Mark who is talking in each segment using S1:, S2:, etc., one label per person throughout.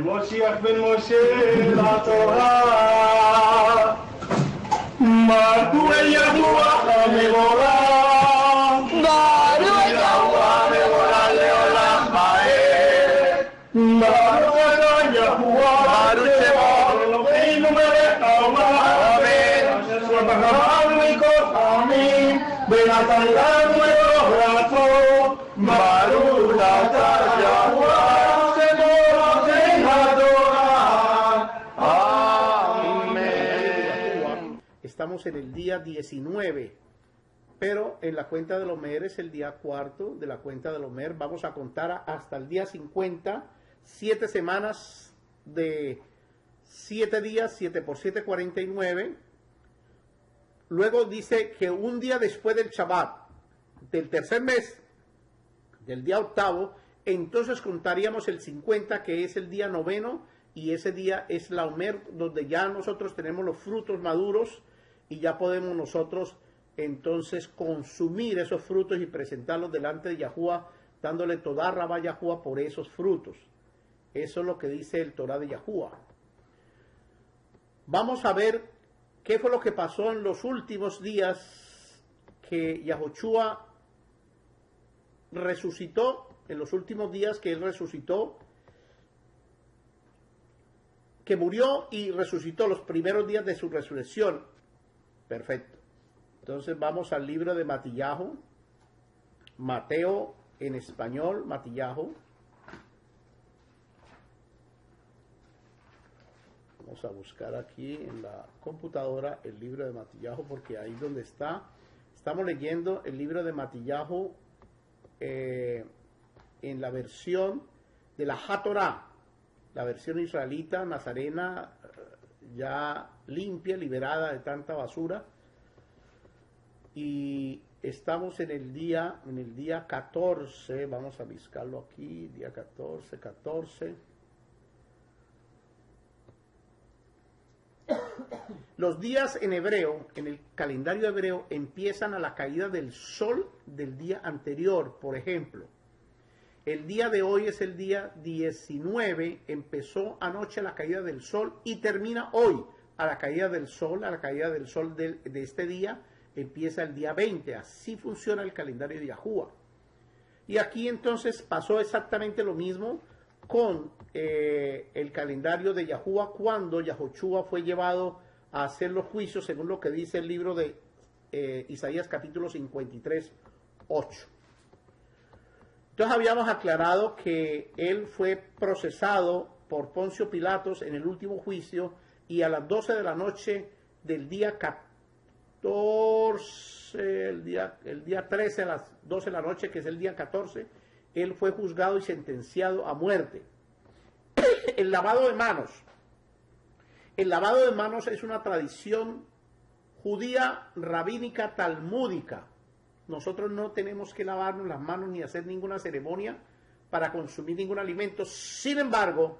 S1: משיח בן משה לתורה, מלכו אל יהוה המבורך, ברוך יהוה המבורך לעולם ועד, ברוך אדון יהוה, ברוך שמו אלוהינו מלך העולם, אשר בחרנו מכל העמים, ונתן לנו את תורתו, ברוך אתה יהוה.
S2: Estamos en el día 19, pero en la cuenta del Omer es el día cuarto de la cuenta del Omer. Vamos a contar hasta el día 50, 7 semanas de 7 días, 7 por 7, 49. Luego dice que un día después del Shabbat, del tercer mes, del día octavo, entonces contaríamos el 50, que es el día noveno, y ese día es la Omer, donde ya nosotros tenemos los frutos maduros, y ya podemos nosotros entonces consumir esos frutos y presentarlos delante de Yahuwah, dándole toda rabá a Yahuwah por esos frutos. Eso es lo que dice el Torah de Yahuwah. Vamos a ver qué fue lo que pasó en los últimos días que Yahushua resucitó, en los últimos días que él resucitó, que murió y resucitó los primeros días de su resurrección. Perfecto. Entonces vamos al libro de Matillahu, Mateo en español, Matillahu. Vamos a buscar aquí en la computadora el libro de Matillahu, porque ahí donde está. Estamos leyendo el libro de Matillahu en la versión de la HaTorah, la versión israelita, nazarena, ya limpia, liberada de tanta basura. Y estamos en el día 14, vamos a buscarlo aquí, día 14. Los días en hebreo, en el calendario hebreo, empiezan a la caída del sol del día anterior. Por ejemplo, el día de hoy es el día 19, empezó anoche la caída del sol y termina hoy a la caída del sol. A la caída del sol de este día empieza el día 20. Así funciona el calendario de Yahuwah. Y aquí entonces pasó exactamente lo mismo con el calendario de Yahuwah, cuando Yahushua fue llevado a hacer los juicios, según lo que dice el libro de Isaías capítulo 53, 8. Entonces habíamos aclarado que él fue procesado por Poncio Pilatos en el último juicio, y a las 12 de la noche del día 14, el día 13 a las 12 de la noche, que es el día 14, él fue juzgado y sentenciado a muerte. El lavado de manos. El lavado de manos es una tradición judía, rabínica, talmúdica. Nosotros no tenemos que lavarnos las manos ni hacer ninguna ceremonia para consumir ningún alimento. Sin embargo,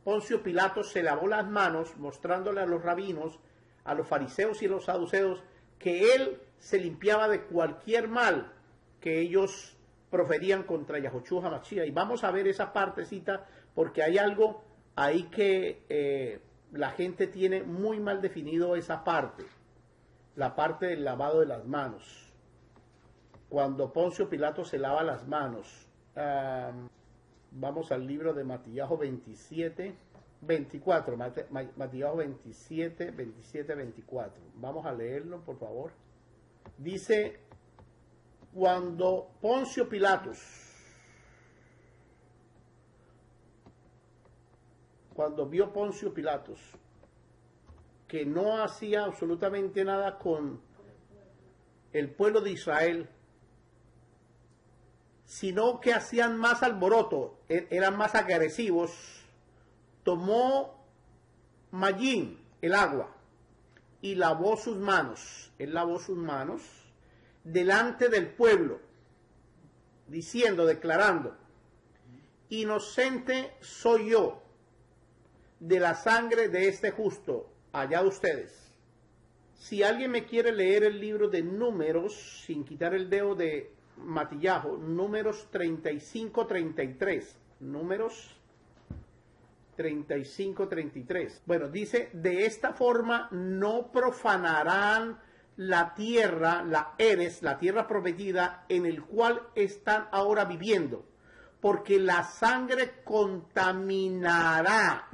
S2: Poncio Pilato se lavó las manos, mostrándole a los rabinos, a los fariseos y a los saduceos, que él se limpiaba de cualquier mal que ellos proferían contra Yahushua HaMashiach. Y vamos a ver esa partecita, porque hay algo ahí que la gente tiene muy mal definido, esa parte, la parte del lavado de las manos. Cuando Poncio Pilato se lava las manos, vamos al libro de Matillahu 27, 24, Matillahu 27, 24. Vamos a leerlo, por favor. Dice: cuando Poncio Pilatos, cuando vio Poncio Pilatos que no hacía absolutamente nada con el pueblo de Israel, sino que hacían más alboroto, eran más agresivos, tomó Mayín, el agua, y lavó sus manos. Él lavó sus manos delante del pueblo, diciendo, declarando: inocente soy yo de la sangre de este justo, allá ustedes. Si alguien me quiere leer el libro de Números, sin quitar el dedo de Matillahu, Números 35-33, Números 35, 33. Bueno, dice, de esta forma no profanarán la tierra, la Eres, la tierra prometida, en el cual están ahora viviendo, porque la sangre contaminará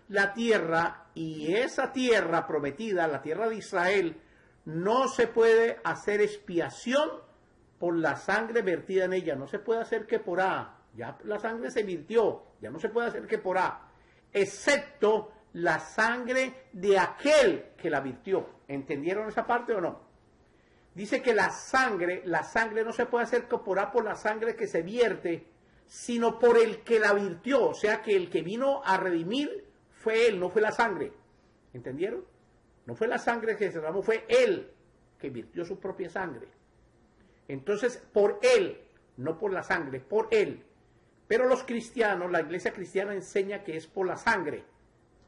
S2: la tierra, y esa tierra prometida, la tierra de Israel, no se puede hacer expiación por la sangre vertida en ella, no se puede hacer keporá, ya la sangre se virtió, ya no se puede hacer keporá, excepto la sangre de aquel que la virtió. ¿Entendieron esa parte o no? Dice que la sangre no se puede hacer keporá por la sangre que se vierte, sino por el que la virtió, o sea que el que vino a redimir fue él, no fue la sangre. ¿Entendieron? No fue la sangre que se derramó, fue él que virtió su propia sangre. Entonces, por él, no por la sangre, por él. Pero los cristianos, la iglesia cristiana enseña que es por la sangre.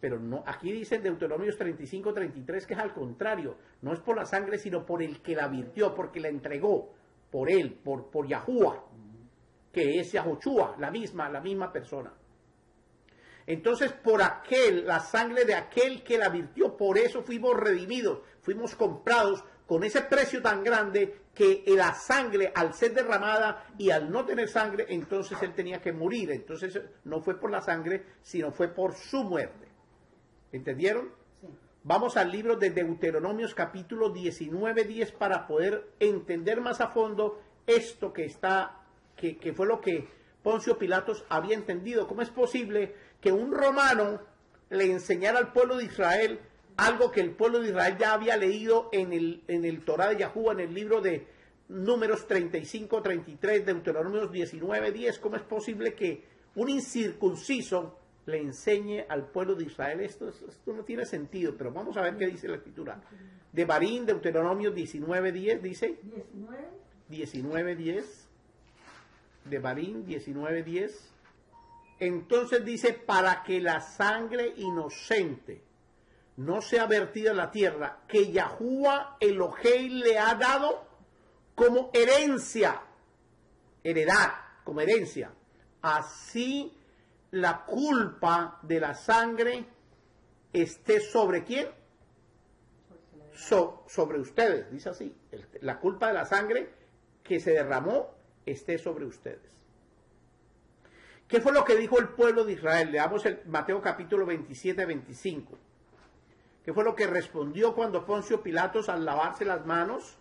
S2: Pero no, aquí dice en Deuteronomios 35, 33 que es al contrario. No es por la sangre, sino por el que la virtió, porque la entregó. Por él, por Yahuwah, que es Yahoshua, la misma persona. Entonces, por la sangre de aquel que la virtió, por eso fuimos redimidos, fuimos comprados con ese precio tan grande que la sangre, al ser derramada y al no tener sangre, entonces él tenía que morir. Entonces, no fue por la sangre, sino fue por su muerte. ¿Entendieron? Sí. Vamos al libro de Deuteronomios capítulo 19, 10 para poder entender más a fondo esto que fue lo que Poncio Pilatos había entendido. ¿Cómo es posible que un romano le enseñara al pueblo de Israel algo que el pueblo de Israel ya había leído en el Torá de Yahuwah, en el libro de Números 35, 33, Deuteronomios 19, 10? ¿Cómo es posible que un incircunciso le enseñe al pueblo de Israel esto? Esto no tiene sentido, pero vamos a ver qué dice la escritura. De Barín, Deuteronomio 19, 10, dice. 19, 10. De Barín, 19, 10. Entonces dice, para que la sangre inocente no sea vertida en la tierra, que Yahuwah Elohei le ha dado como herencia, como herencia. Así la culpa de la sangre esté sobre ¿quién? Sobre ustedes, dice así. La culpa de la sangre que se derramó esté sobre ustedes. ¿Qué fue lo que dijo el pueblo de Israel? Leamos el Mateo capítulo 27, 25. ¿Qué fue lo que respondió cuando Poncio Pilatos, al lavarse las manos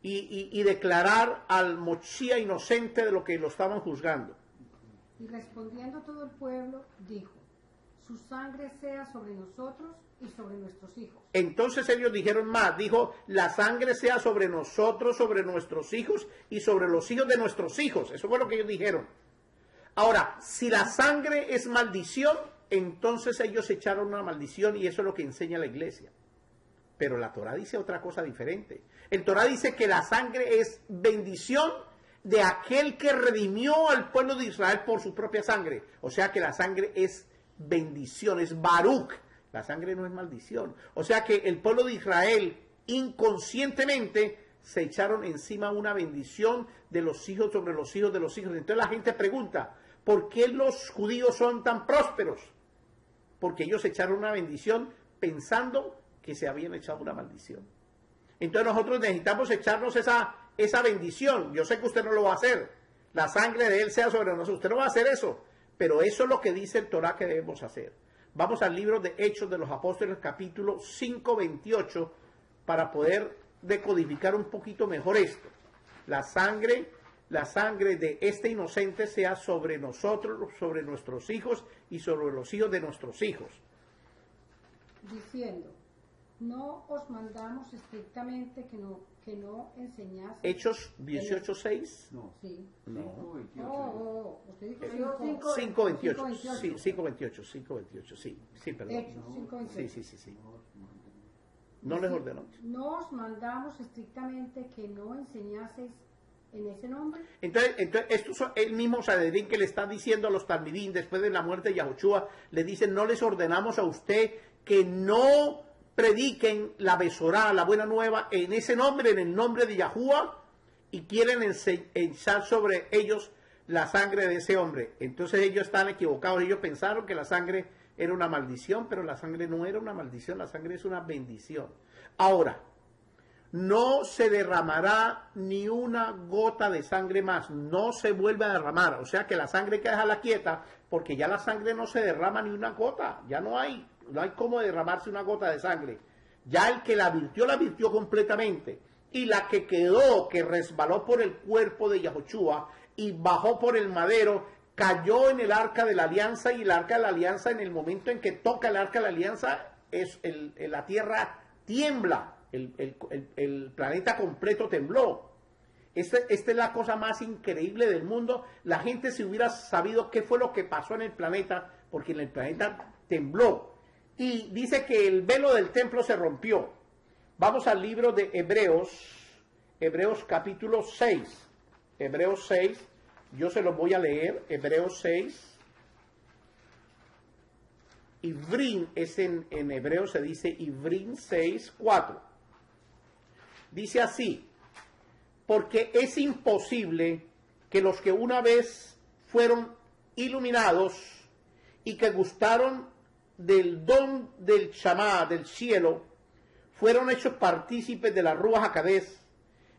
S2: y declarar al Mochía inocente de lo que lo estaban juzgando?
S3: Y respondiendo todo el pueblo, dijo, su sangre sea sobre nosotros y sobre nuestros hijos.
S2: Entonces ellos dijeron más, dijo, la sangre sea sobre nosotros, sobre nuestros hijos y sobre los hijos de nuestros hijos. Eso fue lo que ellos dijeron. Ahora, si la sangre es maldición, entonces ellos echaron una maldición y eso es lo que enseña la iglesia. Pero la Torá dice otra cosa diferente. El Torá dice que la sangre es bendición de aquel que redimió al pueblo de Israel por su propia sangre. O sea que la sangre es bendición, es Baruch. La sangre no es maldición. O sea que el pueblo de Israel inconscientemente se echaron encima una bendición de los hijos sobre los hijos de los hijos. Entonces la gente pregunta, ¿por qué los judíos son tan prósperos? Porque ellos echaron una bendición pensando que se habían echado una maldición. Entonces nosotros necesitamos echarnos esa bendición. Yo sé que usted no lo va a hacer. La sangre de él sea sobre nosotros. Usted no va a hacer eso. Pero eso es lo que dice el Torá que debemos hacer. Vamos al libro de Hechos de los Apóstoles, capítulo 5, 28, para poder decodificar un poquito mejor esto. La sangre de este inocente sea sobre nosotros, sobre nuestros hijos y sobre los hijos de nuestros hijos.
S3: Diciendo, no os mandamos estrictamente que no enseñaseis.
S2: Hechos 18, 6.
S4: No.
S3: Sí.
S2: No.
S3: Usted dijo
S2: 5, 28. Sí, 5, 28. 5, 28. Sí, perdón.
S3: Hechos 5, 28.
S2: Sí. No les ordenó.
S3: No os mandamos estrictamente que no enseñaseis en ese nombre.
S2: Entonces esto es el mismo Sanedrín que le está diciendo a los Talmidín después de la muerte de Yahoshua. Le dicen, no les ordenamos a usted que no prediquen la Besorá, la buena nueva, en ese nombre, en el nombre de Yahuwah, y quieren echar sobre ellos la sangre de ese hombre. Entonces ellos están equivocados, ellos pensaron que la sangre era una maldición, pero la sangre no era una maldición, la sangre es una bendición. Ahora, no se derramará ni una gota de sangre más, no se vuelve a derramar, o sea que la sangre hay que dejarla quieta, porque ya la sangre no se derrama ni una gota, ya no hay cómo derramarse una gota de sangre. Ya el que la virtió completamente, y la que quedó, que resbaló por el cuerpo de Yahoshua y bajó por el madero, cayó en el arca de la alianza, y el arca de la alianza, en el momento en que toca el arca de la alianza, la tierra tiembla, el planeta completo tembló. Esta es la cosa más increíble del mundo. La gente, si hubiera sabido qué fue lo que pasó en el planeta, porque en el planeta tembló, y dice que el velo del templo se rompió. Vamos al libro de Hebreos capítulo 6, Hebreos 6, yo se los voy a leer, Hebreos 6, Ivrín es en hebreo, se dice Ivrín 6, 4. Dice así: porque es imposible que los que una vez fueron iluminados y que gustaron del don del Shamá, del cielo, fueron hechos partícipes de la Ruach HaKodesh,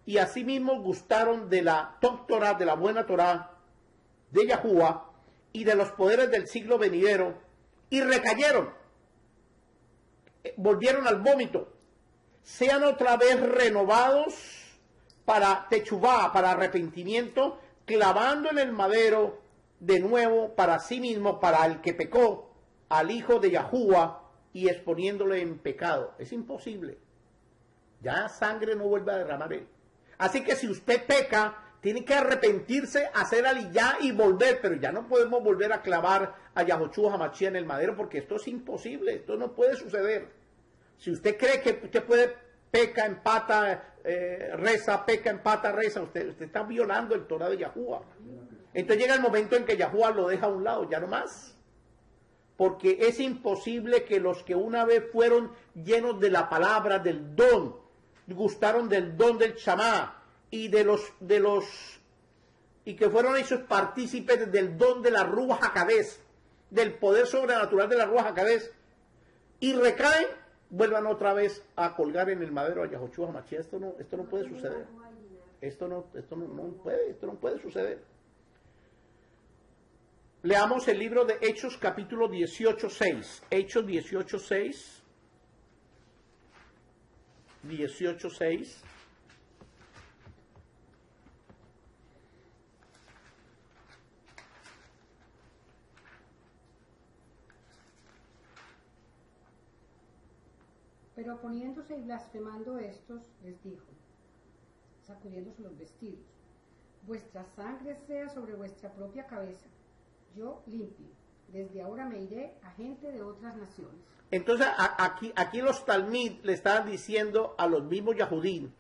S2: y asimismo gustaron de la Torah, de la buena Torah, de Yahuwah, y de los poderes del siglo venidero, y recayeron, volvieron al vómito, sean otra vez renovados para techubá, para arrepentimiento, clavando en el madero de nuevo para sí mismo, para el que pecó, al hijo de Yahuwah, y exponiéndole en pecado. Es imposible. Ya sangre no vuelve a derramar él. Así que si usted peca, tiene que arrepentirse, hacer aliyá y volver, pero ya no podemos volver a clavar a Yahoshua HaMashiach en el madero, porque esto es imposible, esto no puede suceder. Si usted cree que usted puede, peca, empata, reza, peca, empata, reza, usted está violando el Torah de Yahuwah. Entonces llega el momento en que Yahuwah lo deja a un lado, ya no más. Porque es imposible que los que una vez fueron llenos de la palabra, del don, gustaron del don del Shamá, y y que fueron hechos partícipes del don de la Ruach HaKodesh, del poder sobrenatural de la Ruach HaKodesh, y recaen, vuelvan otra vez a colgar en el madero a Yahoshua HaMashiach. Esto no puede suceder. Esto no puede suceder. Leamos el libro de Hechos capítulo 18:6. Hechos 18:6. 18:6.
S3: Pero poniéndose y blasfemando estos, les dijo, sacudiéndose los vestidos: vuestra sangre sea sobre vuestra propia cabeza. Yo limpio. Desde ahora me iré a gente de otras naciones.
S2: Entonces aquí los Talmid le estaban diciendo a los mismos Yahudín,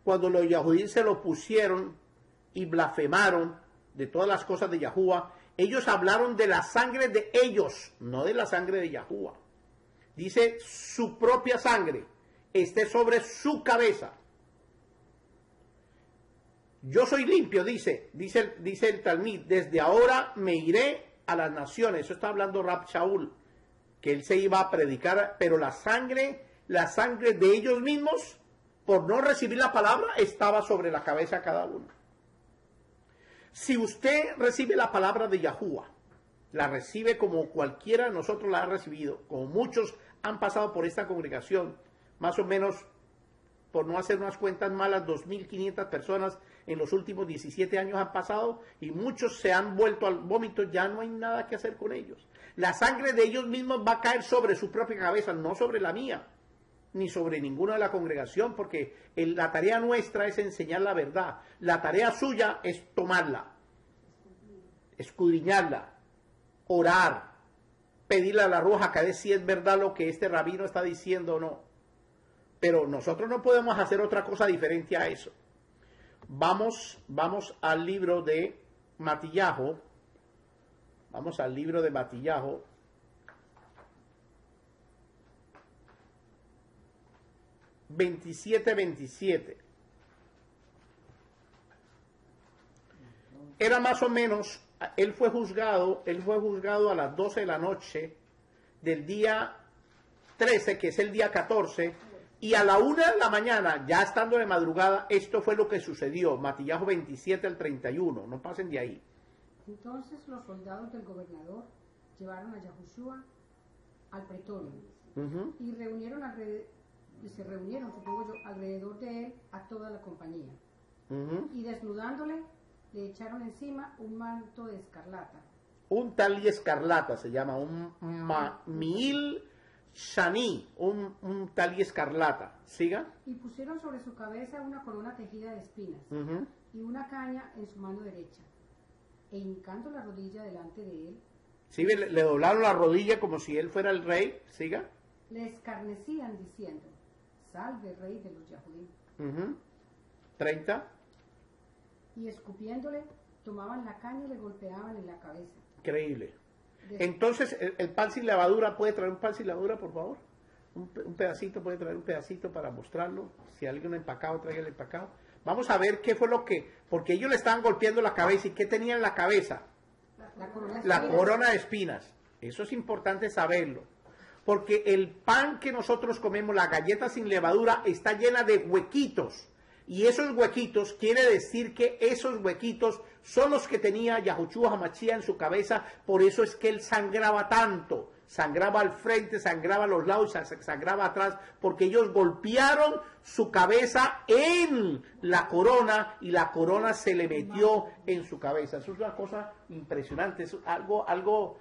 S2: cuando los Yahudín se lo pusieron y blasfemaron de todas las cosas de Yahuwah, ellos hablaron de la sangre de ellos, no de la sangre de Yahuwah. Dice, su propia sangre esté sobre su cabeza. Yo soy limpio, dice el Talmid, desde ahora me iré a las naciones. Eso está hablando Rab Shaul, que él se iba a predicar, pero la sangre de ellos mismos, por no recibir la palabra, estaba sobre la cabeza de cada uno. Si usted recibe la palabra de Yahuwah, la recibe como cualquiera de nosotros la ha recibido, como muchos han pasado por esta congregación, más o menos, por no hacer unas cuentas malas, 2.500 personas en los últimos 17 años han pasado, y muchos se han vuelto al vómito, ya no hay nada que hacer con ellos. La sangre de ellos mismos va a caer sobre su propia cabeza, no sobre la mía, ni sobre ninguna de la congregación, porque la tarea nuestra es enseñar la verdad. La tarea suya es tomarla, escudriñarla, orar, pedirle a la Ruach HaKodesh si es verdad lo que este rabino está diciendo o no. Pero nosotros no podemos hacer otra cosa diferente a eso. Vamos al libro de Matillahu. Vamos al libro de Matillahu. era más o menos, él fue juzgado a las 12 de la noche del día 13, que es el día 14, y a la 1 de la mañana, ya estando de madrugada, esto fue lo que sucedió, Matillajo 27 al 31, no pasen de ahí.
S3: Entonces los soldados del gobernador llevaron a Yahushua al pretorio y se reunieron, supongo yo, alrededor de él a toda la compañía. Y desnudándole, le echaron encima un manto de escarlata.
S2: Un tal y escarlata se llama, un Miil Shani, un tal y escarlata. ¿Siga?
S3: Y pusieron sobre su cabeza una corona tejida de espinas y una caña en su mano derecha. E hincando la rodilla delante de él,
S2: ¿Sí? Le doblaron la rodilla como si él fuera el rey. ¿Siga?
S3: le escarnecían diciendo: salve, rey de los Yahudim.
S2: 30.
S3: Y escupiéndole, tomaban la caña y le golpeaban en la cabeza.
S2: Increíble. Entonces, el pan sin levadura, ¿puede traer un pan sin levadura, por favor? Un pedacito, puede traer un pedacito para mostrarlo. Si alguien empacado, traiga el empacado. Vamos a ver qué fue lo que... Porque ellos le estaban golpeando la cabeza. ¿Y qué tenía en la cabeza? La corona de espinas. Eso es importante saberlo. Porque el pan que nosotros comemos, la galleta sin levadura, está llena de huequitos. Y esos huequitos, quiere decir que esos huequitos son los que tenía Yahushua HaMashiach en su cabeza. Por eso es que él sangraba tanto. Sangraba al frente, sangraba a los lados y sangraba atrás. Porque ellos golpearon su cabeza en la corona y la corona se le metió en su cabeza. Eso es una cosa impresionante. Es algo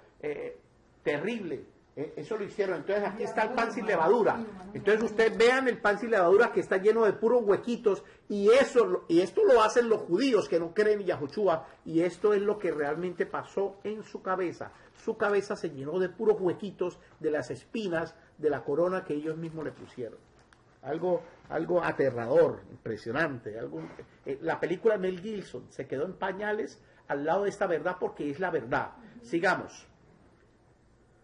S2: terrible. Eso lo hicieron. Entonces aquí está el pan sin levadura. Entonces ustedes vean el pan sin levadura que está lleno de puros huequitos. Y esto lo hacen los judíos que no creen en Yahushua. Y esto es lo que realmente pasó en su cabeza. Su cabeza se llenó de puros huequitos de las espinas de la corona que ellos mismos le pusieron. Algo aterrador, impresionante. La película de Mel Gibson se quedó en pañales al lado de esta verdad porque es la verdad. Sigamos.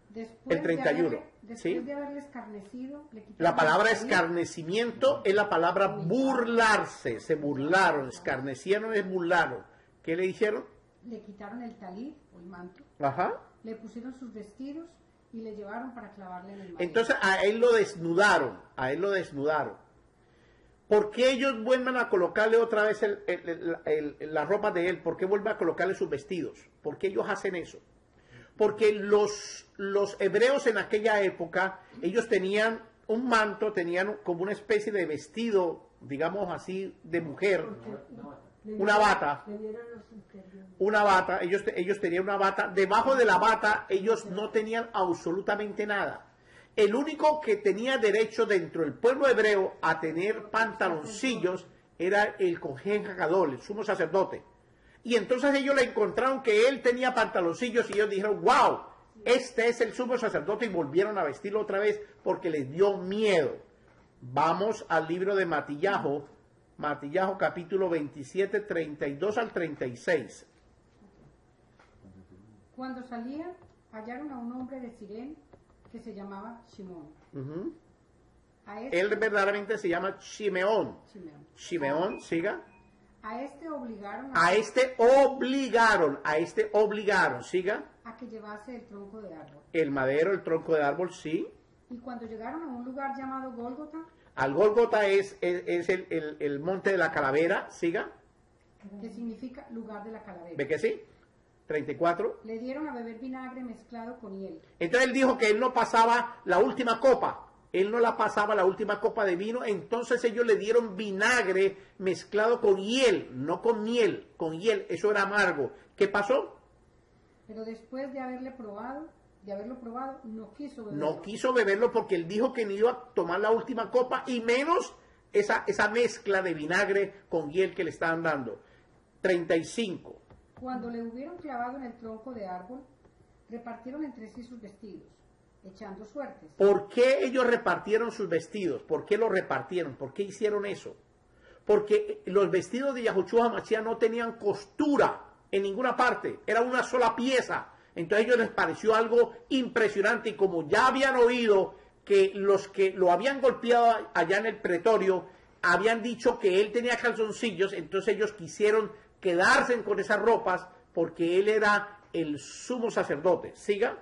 S3: Después
S2: El 31.
S3: de haberle escarnecido, le quitaron
S2: La palabra
S3: el talit.
S2: escarnecimiento es la palabra burlarse. Se burlaron. Escarnecieron es burlaron. ¿Qué le hicieron?
S3: Le quitaron el talit o el manto,
S2: Ajá.
S3: le pusieron sus vestidos y le llevaron para clavarle en el madero.
S2: Entonces a él lo desnudaron. A él lo desnudaron. ¿Por qué ellos vuelven a colocarle otra vez la ropa de él? ¿Por qué vuelven a colocarle sus vestidos? ¿Por qué ellos hacen eso? Porque los hebreos en aquella época, ellos tenían un manto, tenían como una especie de vestido, digamos así, de mujer, una bata, ellos tenían una bata, debajo de la bata ellos no tenían absolutamente nada. El único que tenía derecho dentro del pueblo hebreo a tener pantaloncillos era el Kohen Hagadol, el sumo sacerdote. Y entonces ellos le encontraron que él tenía pantaloncillos y ellos dijeron, wow, este es el sumo sacerdote, y volvieron a vestirlo otra vez porque les dio miedo. Vamos al libro de Matillajo capítulo 27, 32 al 36.
S3: Cuando salían, hallaron a un hombre de Sirén que se llamaba Shimón. A este,
S2: Él verdaderamente se llama Shimeón. Shimeón, siga.
S3: A este obligaron
S2: Siga.
S3: a que llevase el tronco de árbol.
S2: El madero, el tronco de árbol, sí.
S3: Y cuando llegaron a un lugar llamado Gólgota,
S2: Al Gólgota es el monte de la calavera, siga.
S3: que significa lugar de la calavera,
S2: ¿Ve que sí? 34.
S3: le dieron a beber vinagre mezclado con hiel.
S2: Entonces él dijo que él no pasaba la última copa. Él no la pasaba la última copa de vino. Entonces ellos le dieron vinagre mezclado con hiel, no con miel, con hiel. Eso era amargo. ¿Qué pasó?
S3: Pero después de haberlo probado, no quiso beberlo.
S2: No quiso beberlo porque él dijo que no iba a tomar la última copa y menos esa mezcla de vinagre con hiel que le estaban dando. 35.
S3: Cuando le hubieron clavado en el tronco de árbol, repartieron entre sí sus vestidos, echando suertes.
S2: ¿Por qué ellos repartieron sus vestidos? ¿Por qué los repartieron? ¿Por qué hicieron eso? Porque los vestidos de Yahushua HaMashiach no tenían costura en ninguna parte, era una sola pieza. Entonces a ellos les pareció algo impresionante, y como ya habían oído que los que lo habían golpeado allá en el pretorio habían dicho que él tenía calzoncillos, entonces ellos quisieron quedarse con esas ropas porque él era el sumo sacerdote. Siga.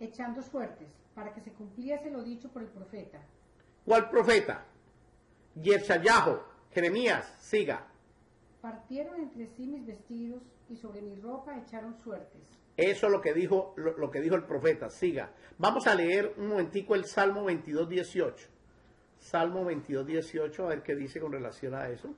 S3: echando suertes, para que se cumpliese lo dicho por el profeta.
S2: ¿Cuál profeta? Yeshayahu, Jeremías. Siga.
S3: Partieron entre sí mis vestidos y sobre mi ropa echaron suertes.
S2: Eso es lo que dijo, lo que dijo el profeta. Siga. Vamos a leer un momentico el Salmo 22:18. Salmo 22:18, a ver qué dice con relación a eso.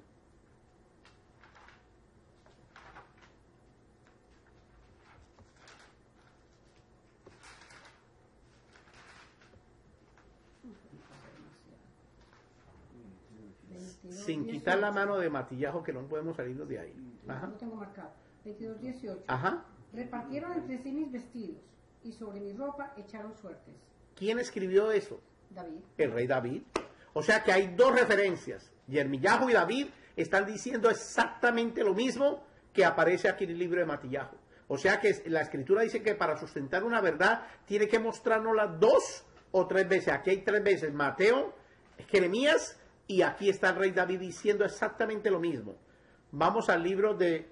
S2: Sin quitar la mano de Matillajo, que no podemos salirnos de ahí. Ajá.
S3: Lo tengo marcado. 22:18.
S2: Ajá.
S3: Repartieron entre sí mis vestidos y sobre mi ropa echaron suertes.
S2: ¿Quién escribió eso?
S3: David.
S2: El rey David. O sea que hay dos referencias. Yermillahu y David están diciendo exactamente lo mismo que aparece aquí en el libro de Matillahu. O sea que la escritura dice que para sustentar una verdad tiene que mostrárnosla 2 o 3 veces. Aquí hay 3 veces. Mateo, Jeremías y aquí está el rey David diciendo exactamente lo mismo. Vamos al libro de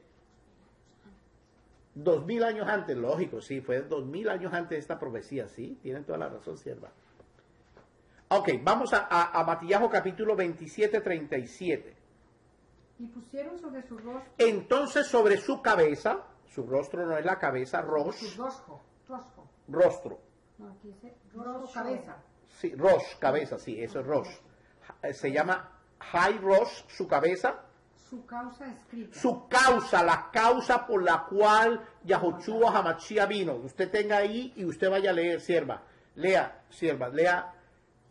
S2: 2000 años antes, lógico, sí, fue 2000 años antes de esta profecía, sí, tienen toda la razón, sierva. Ok, vamos a Matillahu capítulo 27, 37.
S3: Y pusieron sobre su rostro.
S2: Entonces sobre su cabeza, su rostro no es la cabeza,
S3: Su rostro.
S2: rostro,
S3: No, aquí dice rostro, cabeza.
S2: sí, cabeza, sí, eso es Rosh. Se llama High Rosh, su cabeza.
S3: Su causa escrita.
S2: Su causa, la causa por la cual Yahoshua Hamashia vino. Usted tenga ahí y usted vaya a leer, sierva. Lea, sierva, lea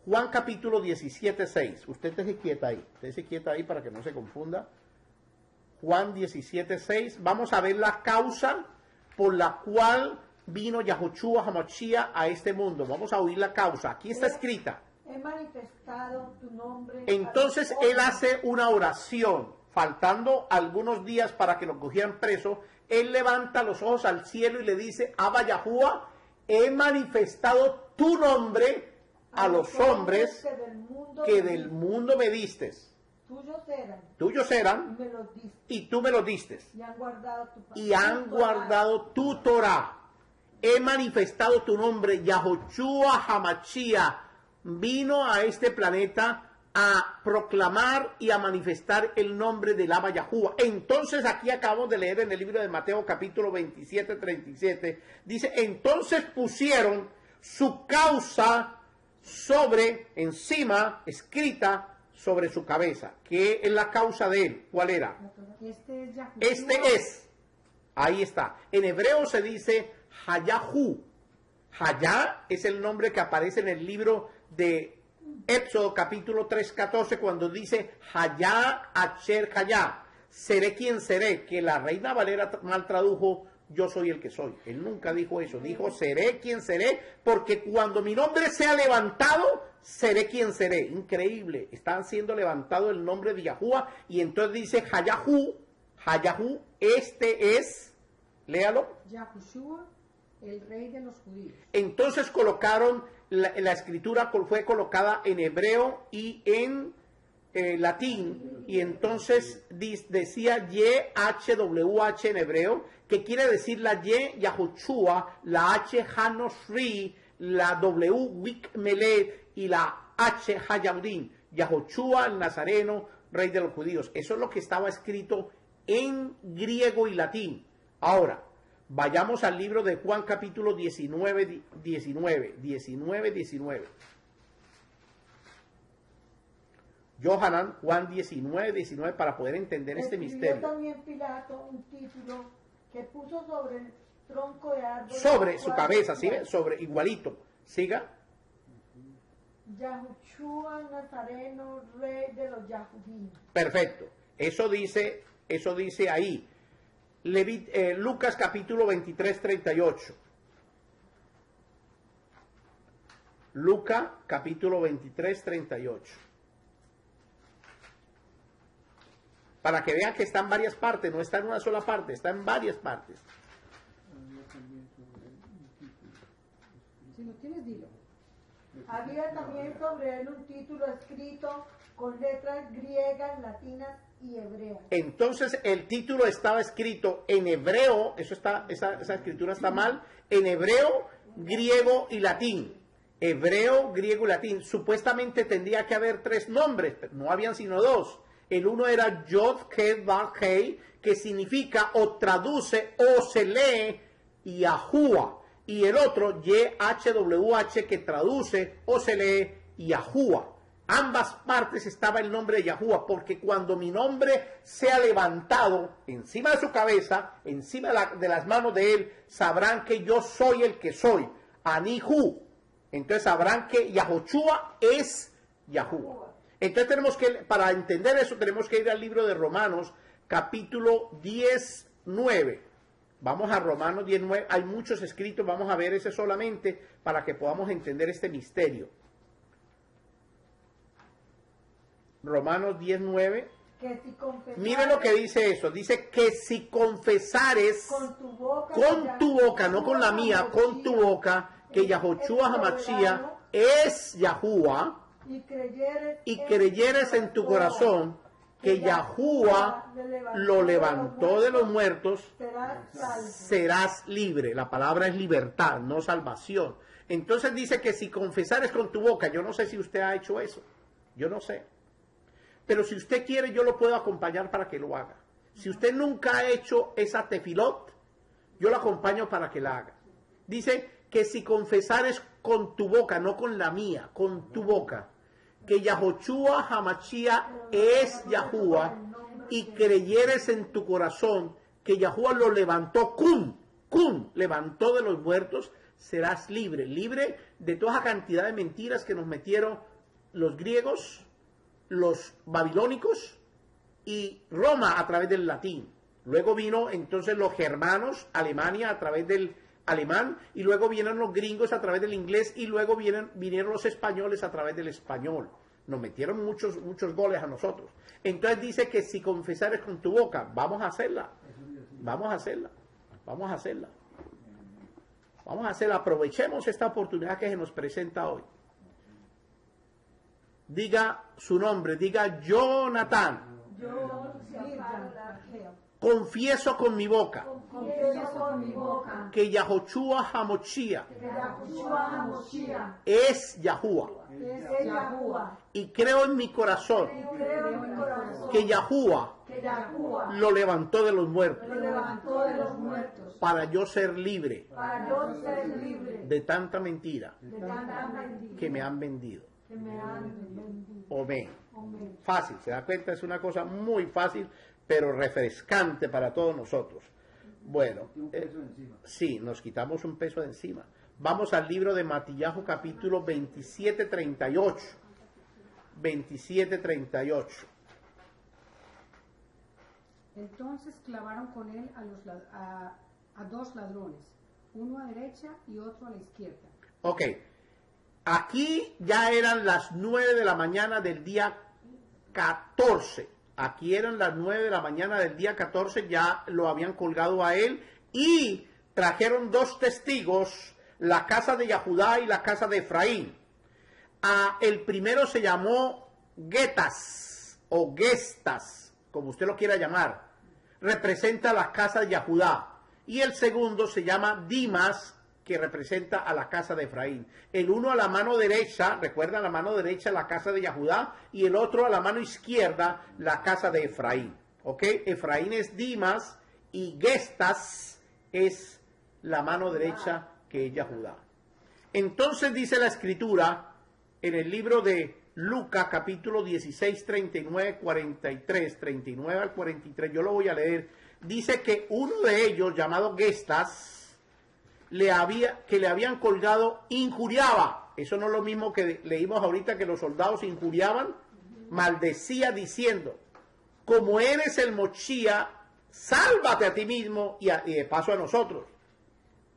S2: Juan capítulo 17, 6. Usted se quieta ahí para que no se confunda. Juan 17, 6. Vamos a ver la causa por la cual vino Yahoshua Hamashia a este mundo. Vamos a oír la causa. Aquí está escrita.
S4: He manifestado tu nombre.
S2: Entonces él hace una oración, faltando algunos días para que lo cogieran preso. Él levanta los ojos al cielo y le dice: Abba Yahuwah, he manifestado tu nombre a los hombres que del mundo me diste. Tuyos eran y tú me los diste. Y han guardado tu Torah. He manifestado tu nombre. Yahoshua Hamashia vino a este planeta a proclamar y a manifestar el nombre del Abba Yahuwah. Entonces aquí acabamos de leer en el libro de Mateo capítulo 27, 37, dice: entonces pusieron su causa encima, escrita sobre su cabeza. ¿Qué es la causa de él? ¿Cuál era?
S3: Este es Yahushua.
S2: Este es. Ahí está. En hebreo se dice Hayahu. Hayá es el nombre que aparece en el libro de Éxodo capítulo 3, 14, cuando dice Hayá Acher Hayá, seré quien seré, que la Reina Valera mal tradujo yo soy el que soy. Él nunca dijo eso, dijo seré quien seré, porque cuando mi nombre sea levantado, seré quien seré. Increíble, está siendo levantado el nombre de Yahuwah, y entonces dice Hayahu, este es, léalo.
S3: Yahushua, el rey de los judíos.
S2: Entonces colocaron, la escritura fue colocada en hebreo y en latín, y entonces decía YHWH en hebreo, que quiere decir la Y, Yahoshua, la H, Hanosri, la W, Wik Meled, y la H, Hayaudim, Yahoshua, el Nazareno, rey de los judíos. Eso es lo que estaba escrito en griego y latín. Ahora, vayamos al libro de Juan capítulo 19. Yohanan, Juan 19, para poder entender este
S4: Escribió
S2: misterio.
S4: también Pilato un título que puso sobre el tronco de árbol.
S2: Sobre su cabeza, ¿sí? Sobre, igualito. Siga.
S4: Yahushua Nazareno, rey de los Yahudim.
S2: Perfecto. Eso dice ahí. Lucas capítulo 23, 38. Lucas capítulo 23, 38. Para que vean que está en varias partes, no está en una sola parte, está en varias partes.
S3: Si lo tienes, dilo.
S4: Había también sobre él un título escrito con letras griegas, latinas y hebrea.
S2: Entonces el título estaba escrito en hebreo, esa escritura está mal, en hebreo, griego y latín. Hebreo, griego y latín. Supuestamente tendría que haber 3 nombres, pero no habían sino 2. El uno era Yod Ke Vav Hei, que significa o traduce o se lee Yahuwah. Y el otro YHWH, que traduce o se lee Yahuwah. Ambas partes estaba el nombre de Yahuwah, porque cuando mi nombre sea levantado encima de su cabeza, encima de las manos de él, sabrán que yo soy el que soy, Anihu. Entonces sabrán que Yahoshua es Yahuwah. Entonces tenemos que, para entender eso, tenemos que ir al libro de Romanos, capítulo 19. Vamos a Romanos 19, hay muchos escritos, vamos a ver ese solamente para que podamos entender este misterio. Romanos 19.
S4: Que si confesares
S2: Mire lo que dice eso. Dice que si confesares
S4: con tu boca,
S2: no con la mía, con tu boca, que Yahoshua Hamashiach es Yahuwah, y creyeres en tu corazón que Yahuwah lo levantó de los muertos, serás libre. La palabra es libertad, no salvación. Entonces dice que si confesares con tu boca, yo no sé si usted ha hecho eso, yo no sé. Pero si usted quiere, yo lo puedo acompañar para que lo haga. Si usted nunca ha hecho esa tefilot, yo lo acompaño para que la haga. Dice que si confesares con tu boca, no con la mía, con tu boca, que Yahoshua Hamashiach es Yahuwah, y creyeres en tu corazón que Yahuwah lo levantó, levantó de los muertos, serás libre. Libre de toda esa cantidad de mentiras que nos metieron los griegos, los babilónicos y Roma a través del latín. Luego vino entonces los germanos, Alemania a través del alemán, y luego vienen los gringos a través del inglés, y luego vinieron los españoles a través del español. Nos metieron muchos goles a nosotros. Entonces dice que si confesares con tu boca, vamos a hacerla. Aprovechemos esta oportunidad que se nos presenta hoy. Diga su nombre, diga Jonathan. Confieso con mi boca que Yahoshua Hamashiach es Yahuwah, y creo en mi corazón que Yahuwah lo levantó de los muertos para yo ser libre de tanta mentira que me han vendido. Amén. Fácil, se da cuenta, es una cosa muy fácil, pero refrescante para todos nosotros. Bueno, sí, nos quitamos un peso de encima. Vamos al libro de Matillahu, capítulo 27-38. 27-38.
S3: Entonces clavaron con él a 2 ladrones, uno a derecha y otro a la izquierda.
S2: Ok, aquí ya eran las 9 de la mañana del día 14. Aquí eran las 9 de la mañana del día 14, ya lo habían colgado a él, y trajeron 2 testigos, la casa de Yahudá y la casa de Efraín. El primero se llamó Getas, o Gestas, como usted lo quiera llamar, representa la casa de Yahudá, y el segundo se llama Dimas, que representa a la casa de Efraín. El uno a la mano derecha, recuerda, a la mano derecha la casa de Yahudá, y el otro a la mano izquierda la casa de Efraín. ¿Ok? Efraín es Dimas y Gestas es la mano derecha, que es Yahudá. Entonces dice la escritura en el libro de Lucas, capítulo 16, 39, 43, 39 al 43, yo lo voy a leer. Dice que uno de ellos, llamado Gestas, que le habían colgado, injuriaba. Eso no es lo mismo que leímos ahorita, que los soldados injuriaban. Maldecía diciendo: como eres el Mochía, sálvate a ti mismo y de paso a nosotros.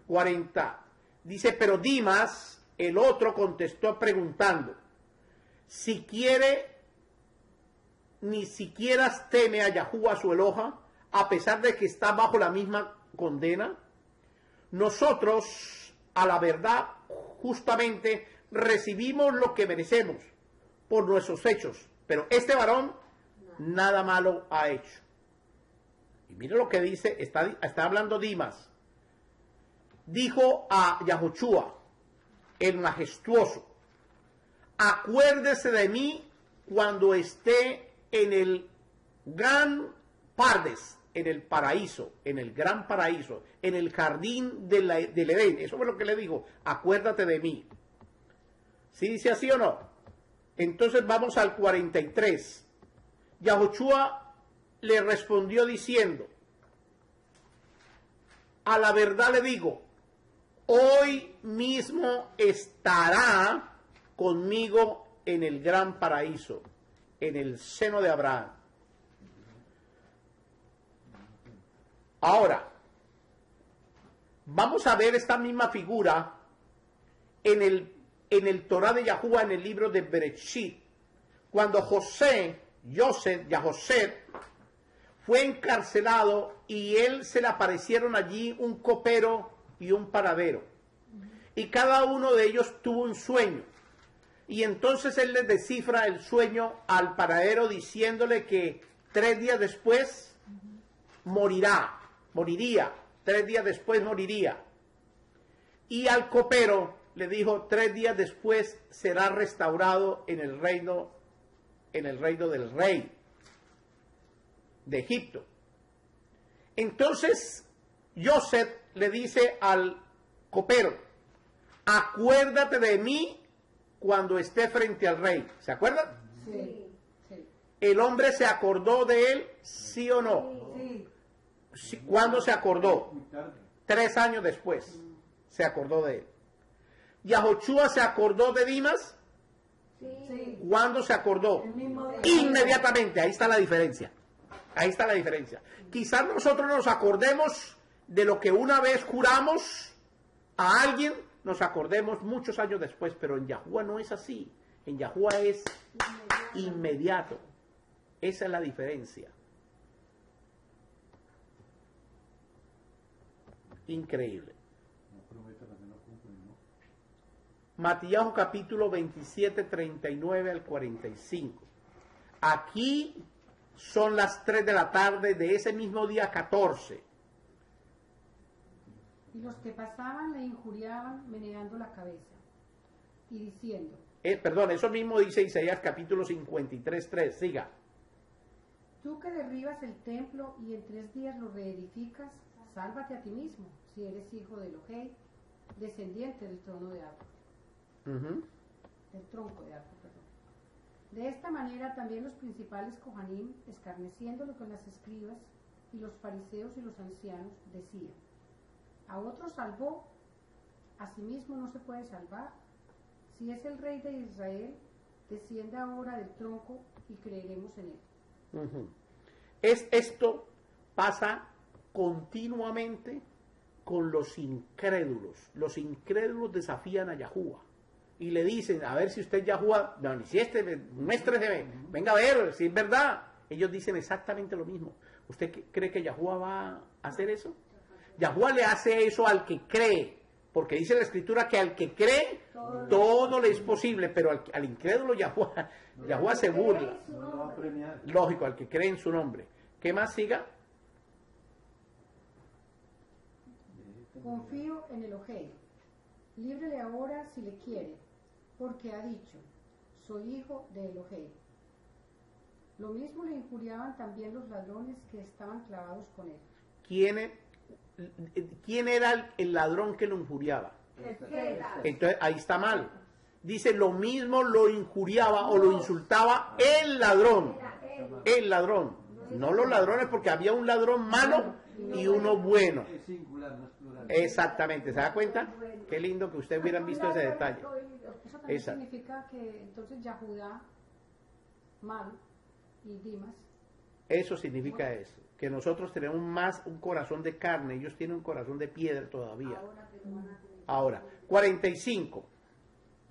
S2: 40. Dice, pero Dimas, el otro, contestó preguntando: si quiere, ni siquiera teme a Yahuwah su Eloha, a pesar de que está bajo la misma condena. Nosotros, a la verdad, justamente recibimos lo que merecemos por nuestros hechos, pero este varón nada malo ha hecho. Y mire lo que dice, está hablando Dimas. Dijo a Yahoshua, el majestuoso, acuérdese de mí cuando esté en el gran Pardes, en el paraíso, en el gran paraíso, en el jardín del Edén. Eso fue lo que le dijo, acuérdate de mí. ¿Sí dice así o no? Entonces vamos al 43. Yahoshua le respondió diciendo, a la verdad le digo, hoy mismo estará conmigo en el gran paraíso, en el seno de Abraham. Ahora, vamos a ver esta misma figura en el Torah de Yahuwah, en el libro de Bereshit, cuando Yahosé fue encarcelado y él se le aparecieron allí un copero y un panadero. Y cada uno de ellos tuvo un sueño. Y entonces él le descifra el sueño al panadero diciéndole que 3 días después moriría. 3 días después moriría. Y al copero le dijo, 3 días después será restaurado en el reino del rey de Egipto. Entonces Yosef le dice al copero, acuérdate de mí cuando esté frente al rey. ¿Se acuerdan?
S3: Sí, sí.
S2: ¿El hombre se acordó de él, sí o no?
S4: Sí.
S2: Sí. ¿Cuándo se acordó? 3 años después se acordó de él. ¿Yahoshua se acordó de Dimas?
S4: Sí.
S2: ¿Cuándo se acordó?
S4: El mismo día.
S2: Inmediatamente. Ahí está la diferencia. Ahí está la diferencia. Quizás nosotros nos acordemos de lo que una vez juramos a alguien, nos acordemos muchos años después, pero en Yahuwah no es así. En Yahuwah es inmediato. Esa es la diferencia. Increíble. Matías capítulo 27, 39 al 45. Aquí son las 3 de la tarde de ese mismo día 14.
S3: Y los que pasaban le injuriaban meneando la cabeza y diciendo,
S2: Perdón, eso mismo dice Isaías capítulo 53, 3. Siga.
S3: tú que derribas el templo y en 3 días lo reedificas, sálvate a ti mismo, si eres hijo de Elohei, descendiente del trono de Arco, del tronco de Arco, perdón. De esta manera también los principales Kohanim, escarneciéndolo con las escribas, y los fariseos y los ancianos, decían, a otro salvó, a sí mismo no se puede salvar. Si es el rey de Israel, descienda ahora del tronco y creeremos en él.
S2: Esto pasa continuamente con los incrédulos. Los incrédulos desafían a Yahuwah y le dicen, a ver si usted es Yahuwah, no, ni si muéstrese, venga a ver si es verdad. Ellos dicen exactamente lo mismo. ¿Usted cree que Yahuwah va a hacer eso? Yahuwah le hace eso al que cree, porque dice la Escritura que al que cree, todo le es posible, pero al incrédulo Yahuwah se burla. Lógico, al que cree en su nombre. ¿Qué más siga?
S3: Confío en Elohei. Líbrele ahora si le quiere, porque ha dicho, soy hijo de Elohei. Lo mismo le injuriaban también los ladrones que estaban clavados con él.
S2: ¿Quién era el ladrón que lo injuriaba? Entonces ahí está mal. Dice, lo mismo lo injuriaba o lo insultaba el ladrón. El ladrón. No los ladrones, porque había un ladrón malo y uno bueno. Exactamente, ¿se da cuenta? Qué lindo que ustedes hubieran visto ese detalle.
S3: Eso también significa que entonces Yahudá, mal, y Dimas.
S2: Eso significa eso, que nosotros tenemos más un corazón de carne, ellos tienen un corazón de piedra todavía. Ahora, 45.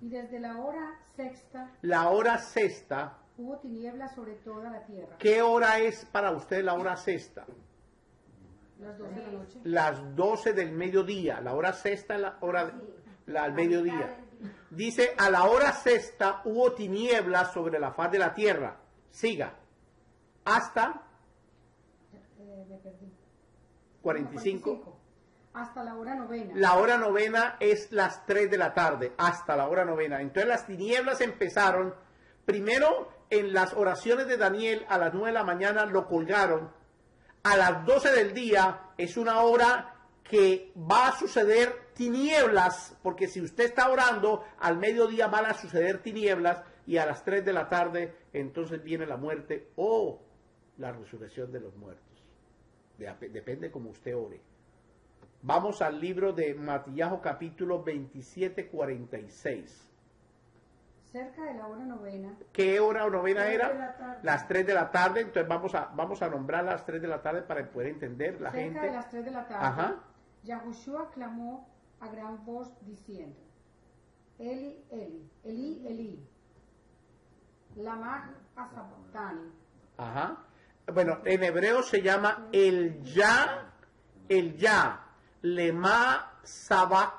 S3: Y desde la hora sexta.
S2: La hora sexta.
S3: Hubo tinieblas sobre toda la tierra.
S2: ¿Qué hora es para usted la hora sexta?
S3: Las 12 de la noche.
S2: Las 12 del mediodía. La hora sexta, la hora al mediodía. Dice, a la hora sexta hubo tinieblas sobre la faz de la tierra. Siga. hasta
S3: Me perdí.
S2: 45.
S3: Hasta la hora novena.
S2: La hora novena es las 3 de la tarde, hasta la hora novena. Entonces las tinieblas empezaron, primero en las oraciones de Daniel a las 9 de la mañana lo colgaron. A las 12 del día es una hora que va a suceder tinieblas, porque si usted está orando, al mediodía van a suceder tinieblas y a las 3 de la tarde entonces viene la muerte o la resurrección de los muertos. Depende como usted ore. Vamos al libro de Matías capítulo 27, 46.
S3: Cerca de la hora novena.
S2: ¿Qué hora o novena
S4: 3 de
S2: era?
S4: la tarde.
S2: Las 3 de la tarde. Entonces vamos a nombrar las 3 de la tarde para poder entender la
S3: Cerca
S2: gente.
S3: de las 3 de la tarde.
S2: Ajá.
S3: Yahushua clamó a gran voz diciendo: Eli, Eli, Eli, Eli, lama sabactani.
S2: Ajá. Bueno, en hebreo se llama el ya, lema sabacani,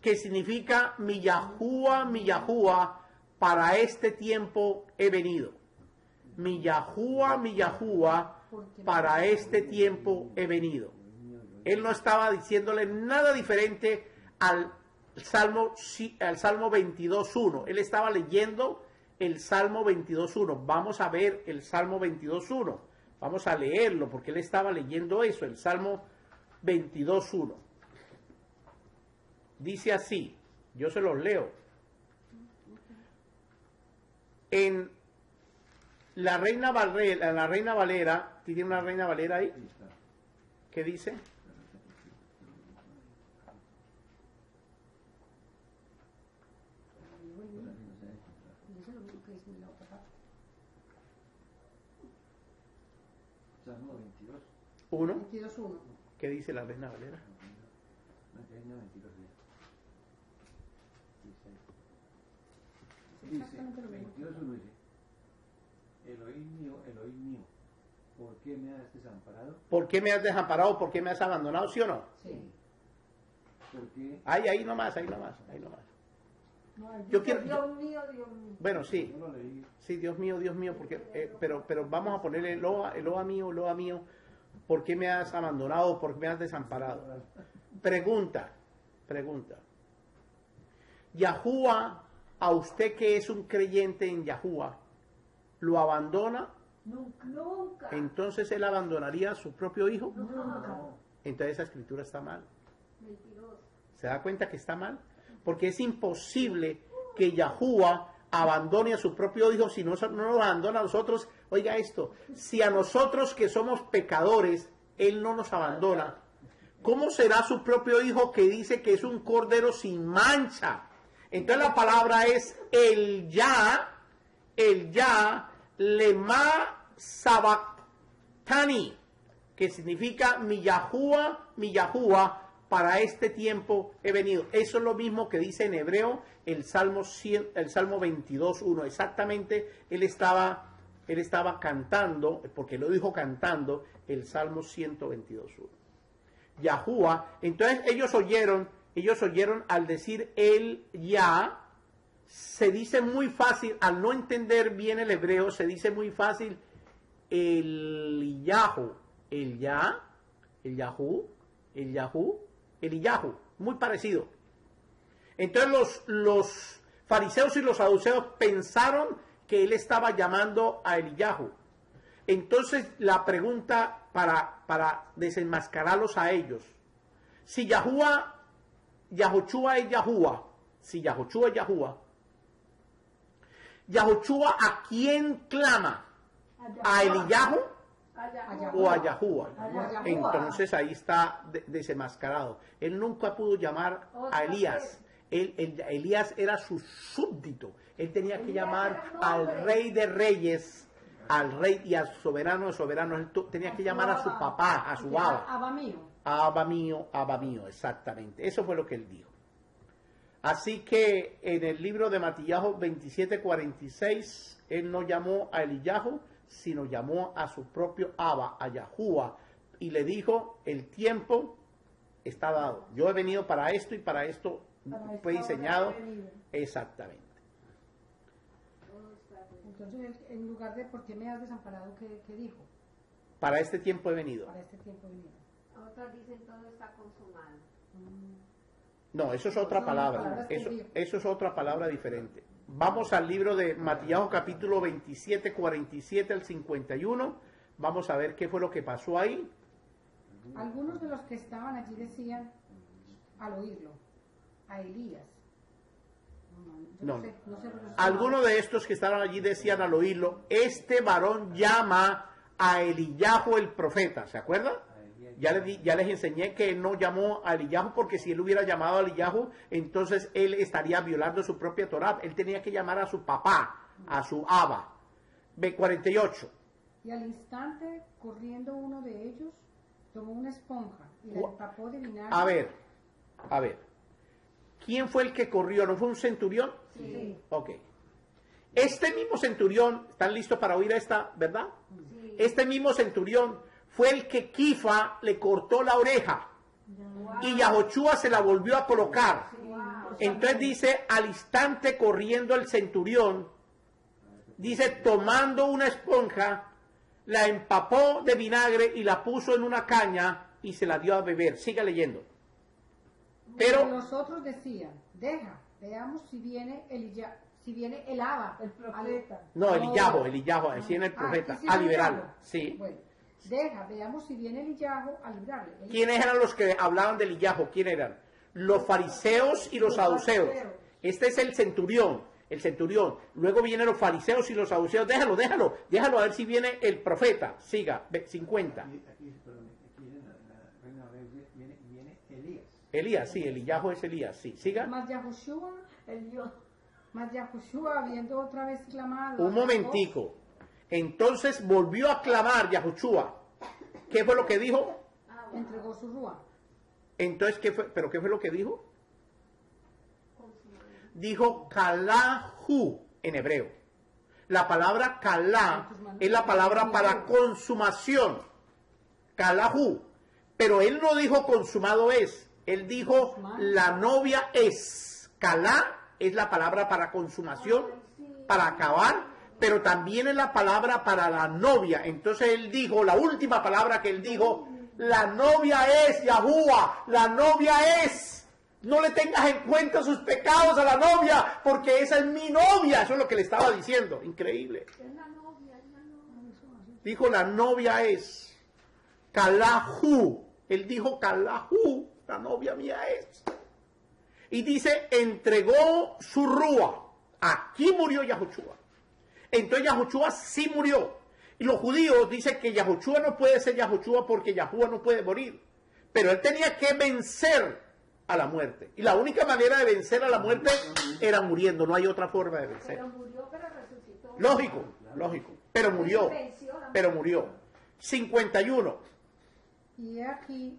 S2: que significa mi Yahuwah, para este tiempo he venido. Mi Yahuwah, para este tiempo he venido. Él no estaba diciéndole nada diferente al Salmo 22.1. Él estaba leyendo el Salmo 22.1. Vamos a ver el Salmo 22.1. Vamos a leerlo porque él estaba leyendo eso, el Salmo 22.1. Dice así, yo se los leo. En la Reina Valera, ¿tiene una Reina Valera ahí? ¿Qué dice?
S5: Salmo 22.
S2: 1.
S3: 22.1.
S2: ¿Qué dice la Reina Valera?
S5: Reina 22.
S3: Exactamente lo mismo.
S5: 22.1 dice: Elohim mío, ¿por qué me has desamparado?
S2: ¿Por qué me has desamparado? ¿Por qué me has abandonado? ¿Sí o no?
S3: Sí.
S5: ¿Por qué?
S2: Ahí nomás.
S4: No,
S2: Yo
S4: dice,
S2: quiero-
S4: Dios mío, Dios mío.
S2: Bueno, sí.
S5: No lo leí.
S2: Sí, Dios mío, porque, pero vamos a ponerle Eloa mío, ¿por qué me has abandonado? ¿Por qué me has desamparado? Pregunta. Yahuwah, a usted que es un creyente en Yahuwah, ¿lo abandona?
S4: Nunca.
S2: Entonces él abandonaría a su propio hijo.
S4: Nunca.
S2: Entonces esa escritura está mal.
S4: Mentiroso.
S2: ¿Se da cuenta que está mal? Porque es imposible que Yahuwah abandone a su propio hijo si no nos abandona a nosotros. Oiga esto, si a nosotros que somos pecadores, Él no nos abandona, ¿cómo será su propio hijo que dice que es un cordero sin mancha? Entonces la palabra es el ya, lema sabactani, que significa mi Yahuwah, para este tiempo he venido. Eso es lo mismo que dice en hebreo el Salmo 22.1. Exactamente, él estaba cantando, porque lo dijo cantando, el Salmo 122.1. Yahuwah, entonces ellos oyeron al decir el ya, se dice muy fácil, al no entender bien el hebreo, se dice muy fácil el Yahu, el Yahu, muy parecido. Entonces los fariseos y los saduceos pensaron que él estaba llamando a Eliyahu. Entonces la pregunta para desenmascararlos a ellos: si Yahushua es Yahushua, ¿a quién clama? ¿A Eliyahu o a Yahuwah? Entonces ahí está desenmascarado. Él nunca pudo llamar a Elías. Elías era su súbdito. Él tenía que llamar al rey de reyes, al rey y al soberano de soberanos. Él tenía que llamar a su papá, a su Abba. Abba mío, exactamente. Eso fue lo que él dijo. Así que en el libro de Matías 27:46, él no llamó a Eliyahu, sino llamó a su propio Abba, a Yahuwah, y le dijo: el tiempo está dado. Yo he venido para esto y para esto fue diseñado. Exactamente.
S3: Entonces, en lugar de ¿por qué me has desamparado? ¿Qué dijo?
S2: Para este tiempo he venido.
S3: Para este tiempo venido.
S6: Otros dicen todo está consumado.
S2: No, eso es otra
S3: Son
S2: palabra.
S3: palabras que
S2: Eso,
S3: dijo.
S2: eso es otra palabra diferente. Vamos al libro de Matías, capítulo 27, 47 al 51. Vamos a ver qué fue lo que pasó ahí.
S3: Algunos de los que estaban allí decían, al oírlo, a Elías.
S2: No.
S3: No sé pronunciar.
S2: Algunos de estos que estaban allí decían al oírlo, este varón llama a Eliyahu el profeta. ¿Se acuerdan? Ya les enseñé que él no llamó a Eliyahu porque si él hubiera llamado a Eliyahu, entonces él estaría violando su propia Torá. Él tenía que llamar a su papá, a su Abba. B48.
S3: Y al instante, corriendo uno de ellos, tomó una esponja y la empapó de vinagre.
S2: A ver. ¿Quién fue el que corrió? ¿No fue un centurión?
S3: Sí.
S2: Ok. Este mismo centurión, ¿están listos para oír esta, verdad?
S6: Sí.
S2: Este mismo centurión fue el que Kifa le cortó la oreja y Yahoshua se la volvió a colocar. Entonces dice, al instante corriendo el centurión, dice, tomando una esponja, la empapó de vinagre y la puso en una caña y se la dio a beber. Siga leyendo. Pero
S3: los otros decían, veamos si viene el Abba,
S4: El profeta.
S2: no, Eliyahu, así en el profeta, a liberarlo. Sí.
S3: Bueno, veamos si viene Eliyahu a librarle.
S2: ¿Quiénes eran los que hablaban de Eliyahu? ¿Quién eran? Los fariseos y los saduceos. Este es el centurión. Luego vienen los fariseos y los saduceos. Déjalo a ver si viene el profeta. Siga, 50.
S5: Aquí en la Reina Valera viene Elías.
S2: Elías, sí, Eliyahu es Elías, sí. Siga.
S3: Mas Yahoshua, habiendo otra vez clamado.
S2: Un momentico. Entonces volvió a clamar Yahoshua. ¿Qué fue lo que dijo?
S3: Entregó su rúa.
S2: Entonces, ¿qué fue lo que dijo? Dijo kalahu en hebreo. La palabra kalá es la palabra para consumación. Kalahu. Pero él no dijo consumado es. Él dijo la novia es. Kalá es la palabra para consumación, para acabar, pero también es la palabra para la novia. Entonces él dijo, la última palabra que él dijo, la novia es Yahuwah, la novia es. No le tengas en cuenta sus pecados a la novia, porque esa es mi novia. Eso es lo que le estaba diciendo. Increíble. Dijo, la novia es. Kalahu. Él dijo, Kalahu, la novia mía es. Y dice, entregó su rúa. Aquí murió Yahoshua. Entonces Yahoshua sí murió. Y los judíos dicen que Yahoshua no puede ser Yahoshua porque Yahuwah no puede morir. Pero él tenía que vencer a la muerte. Y la única manera de vencer a la muerte era muriendo. No hay otra forma de vencer.
S6: Pero murió, pero resucitó.
S2: Lógico. Pero murió. Pero murió. 51.
S3: Y he aquí,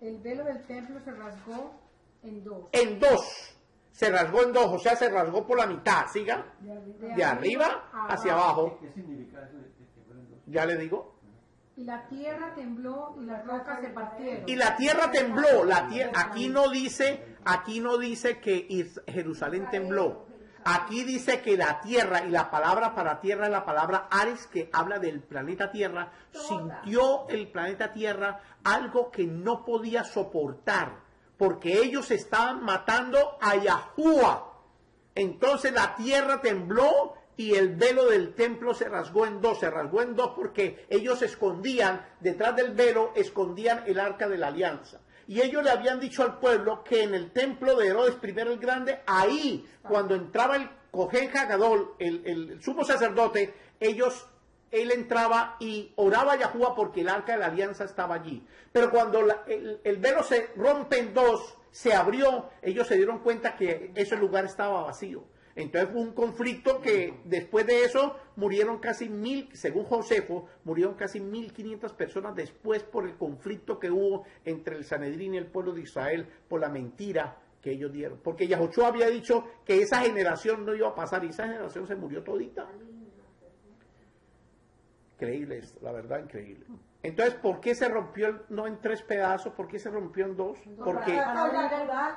S3: el velo del templo se rasgó en dos.
S2: En dos. Se rasgó en dos. O sea, se rasgó por la mitad. Siga. De arriba hacia abajo.
S5: ¿Qué significa eso de que fueron dos?
S2: Ya le digo.
S3: Y la tierra tembló y las rocas se partieron.
S2: Y la tierra tembló. Aquí no dice que Jerusalén tembló. Aquí dice que la tierra, y la palabra para tierra es la palabra Ares, que habla del planeta Tierra. Sintió el planeta Tierra algo que no podía soportar, porque ellos estaban matando a Yahuwah. Entonces la tierra tembló y el velo del templo se rasgó en dos. Se rasgó en dos porque ellos escondían, detrás del velo, escondían el arca de la alianza. Y ellos le habían dicho al pueblo que en el templo de Herodes I el Grande, ahí, cuando entraba el Cohen Hagadol, el sumo sacerdote, él entraba y oraba a Yahuwah porque el arca de la alianza estaba allí. Pero cuando el velo se rompe en dos, se abrió, ellos se dieron cuenta que ese lugar estaba vacío. Entonces fue un conflicto que después de eso murieron casi 1,000, según Josefo, murieron casi 1,500 personas después por el conflicto que hubo entre el Sanedrín y el pueblo de Israel por la mentira que ellos dieron. Porque Yahoshua había dicho que esa generación no iba a pasar y esa generación se murió todita. Increíble esto, la verdad, increíble. Entonces, ¿por qué se rompió no en 3 pedazos? ¿Por qué se rompió en 2? Porque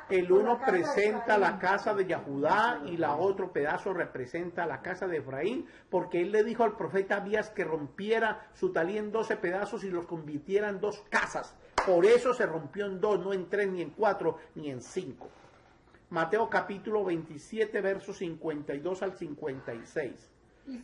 S2: el uno presenta la casa de Yahudá y la otro pedazo representa la casa de Efraín, porque él le dijo al profeta Abías que rompiera su talí en 12 pedazos y los convirtiera en 2 casas. Por eso se rompió en 2, no en 3, ni en 4, ni en 5. Mateo capítulo 27, versos 52 al 56.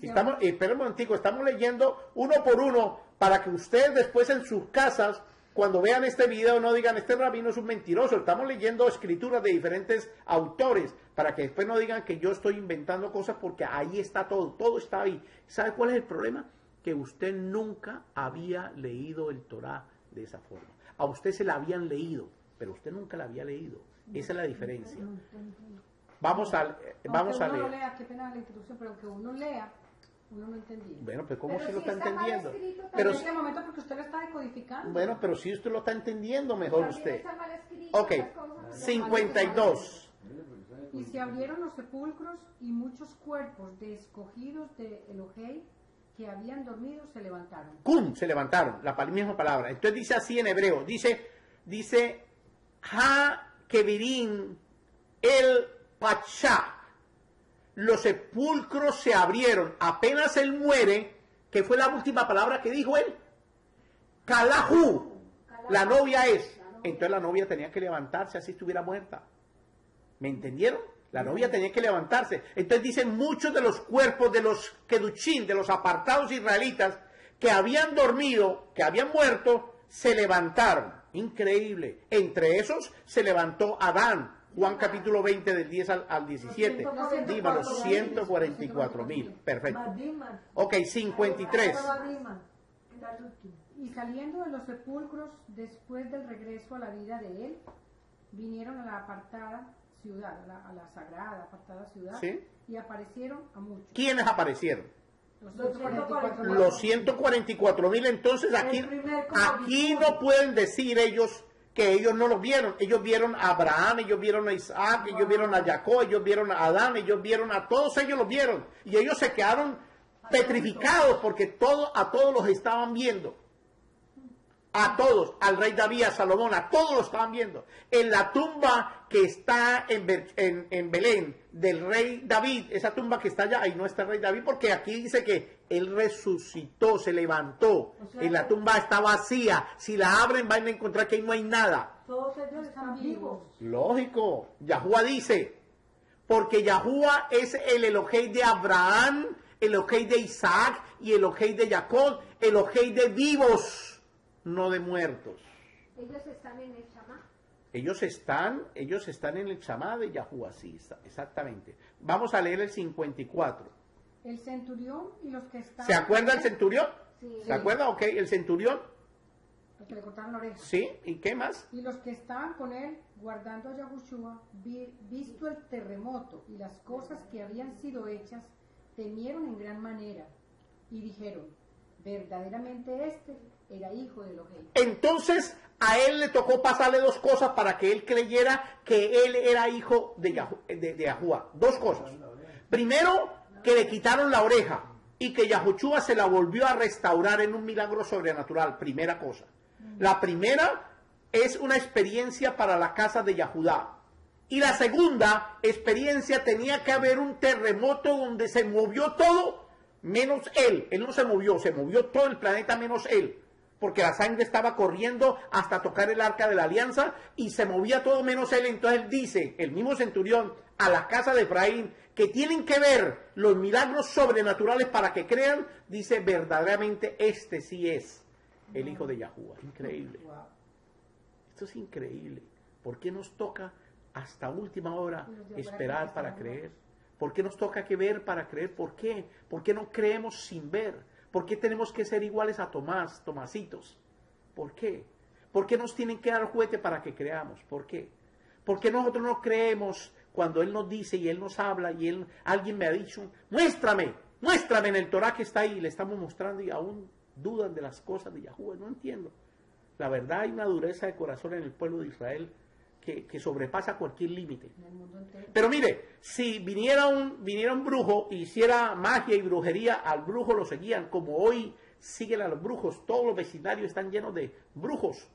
S2: Espera un momentico, estamos leyendo uno por uno para que ustedes después en sus casas, cuando vean este video, no digan, este rabino es un mentiroso. Estamos leyendo escrituras de diferentes autores para que después no digan que yo estoy inventando cosas, porque ahí está todo, todo está ahí. ¿Sabe cuál es el problema? Que usted nunca había leído el Torá de esa forma. A usted se la habían leído, pero usted nunca la había leído. Esa es la diferencia. Vamos a leer.
S3: No lea, qué pena la introducción, pero aunque uno lea, uno no entendía.
S2: Bueno, pero ¿cómo
S6: Pero
S2: se lo
S6: si
S2: está
S6: está mal
S2: entendiendo?
S6: escrito,
S2: Pero
S3: En este momento porque usted lo está decodificando.
S2: bueno, pero si usted lo está entendiendo mejor
S6: también
S2: usted.
S6: está mal escrito,
S2: Ok,
S6: las cosas.
S2: 52.
S3: Y se abrieron los sepulcros y muchos cuerpos de escogidos de Elohei que habían dormido se levantaron.
S2: ¡Cum! Se levantaron, la misma palabra. Entonces dice así en hebreo, dice, Ha Kevirin el Pachá. Los sepulcros se abrieron. Apenas él muere, que fue la última palabra que dijo él. Kalahu. La novia es. Entonces la novia tenía que levantarse así estuviera muerta. ¿Me entendieron? La novia tenía que levantarse. Entonces dicen muchos de los cuerpos de los kedushim, de los apartados israelitas, que habían dormido, que habían muerto, se levantaron. Increíble. Entre esos se levantó Adán. Juan capítulo 20 del 10 al 17. Dímelo, 144,000. Perfecto. Ok, 53.
S3: Y saliendo de los sepulcros después del regreso a la vida de él, vinieron a la apartada ciudad, a la sagrada apartada ciudad,
S2: ¿Sí?
S3: y aparecieron a muchos.
S2: ¿Quiénes aparecieron?
S3: Los 144,000.
S2: Los 144,000. Entonces aquí no pueden decir ellos que ellos no los vieron. Ellos vieron a Abraham, ellos vieron a Isaac, ellos vieron a Jacob, ellos vieron a Adán, ellos vieron a todos ellos los vieron. Y ellos se quedaron petrificados porque a todos los estaban viendo. A todos, al rey David, a Salomón, a todos los estaban viendo. En la tumba que está en Belén del rey David, esa tumba que está allá, ahí no está el rey David, porque aquí dice que él resucitó, se levantó. En la tumba está vacía. Si la abren van a encontrar que ahí no hay nada.
S4: Todos ellos están vivos.
S2: Lógico. Yahuwah dice, porque Yahuwah es el Elohei de Abraham, el Elohei de Isaac y el Elohei de Jacob, el Elohei de vivos, no de muertos.
S6: Ellos están en el chamá.
S2: Ellos están en el chamá de Yahuwah, sí, exactamente. Vamos a leer el 54.
S3: El centurión y los que estaban...
S2: ¿Se acuerda el centurión?
S6: Sí.
S2: ¿Se acuerda? Ok, el centurión.
S3: Los que le cortaron la oreja.
S2: Sí, ¿y qué más?
S3: Y los que estaban con él, guardando a Yahushua, visto el terremoto y las cosas que habían sido hechas, temieron en gran manera y dijeron, verdaderamente este era hijo de Elohei.
S2: Entonces a él le tocó pasarle 2 cosas para que él creyera que él era hijo de Yahuwah. 2 cosas. Primero, que le quitaron la oreja y que Yahushua se la volvió a restaurar en un milagro sobrenatural. Primera cosa. La primera es una experiencia para la casa de Yahudá. Y la segunda experiencia tenía que haber un terremoto donde se movió todo menos él. Él no se movió todo el planeta menos él. Porque la sangre estaba corriendo hasta tocar el arca de la alianza y se movía todo menos él. Entonces él dice, el mismo centurión, a la casa de Efraín, que tienen que ver los milagros sobrenaturales para que crean, dice, verdaderamente este sí es el hijo de Yahuwah. Increíble. Esto es increíble. ¿Por qué nos toca hasta última hora esperar para creer? ¿Por qué nos toca que ver para creer? ¿Por qué? ¿Por qué no creemos sin ver? ¿Por qué tenemos que ser iguales a Tomásitos? ¿Por qué? ¿Por qué nos tienen que dar juguete para que creamos? ¿Por qué? ¿Por qué nosotros no creemos cuando Él nos dice y Él nos habla y alguien me ha dicho, muéstrame en el Torah que está ahí, le estamos mostrando y aún dudan de las cosas de Yahuwah? No entiendo. La verdad hay una dureza de corazón en el pueblo de Israel que sobrepasa cualquier límite. Pero mire, si viniera un brujo e hiciera magia y brujería, al brujo lo seguían, como hoy síguele a los brujos. Todos los vecindarios están llenos de brujos,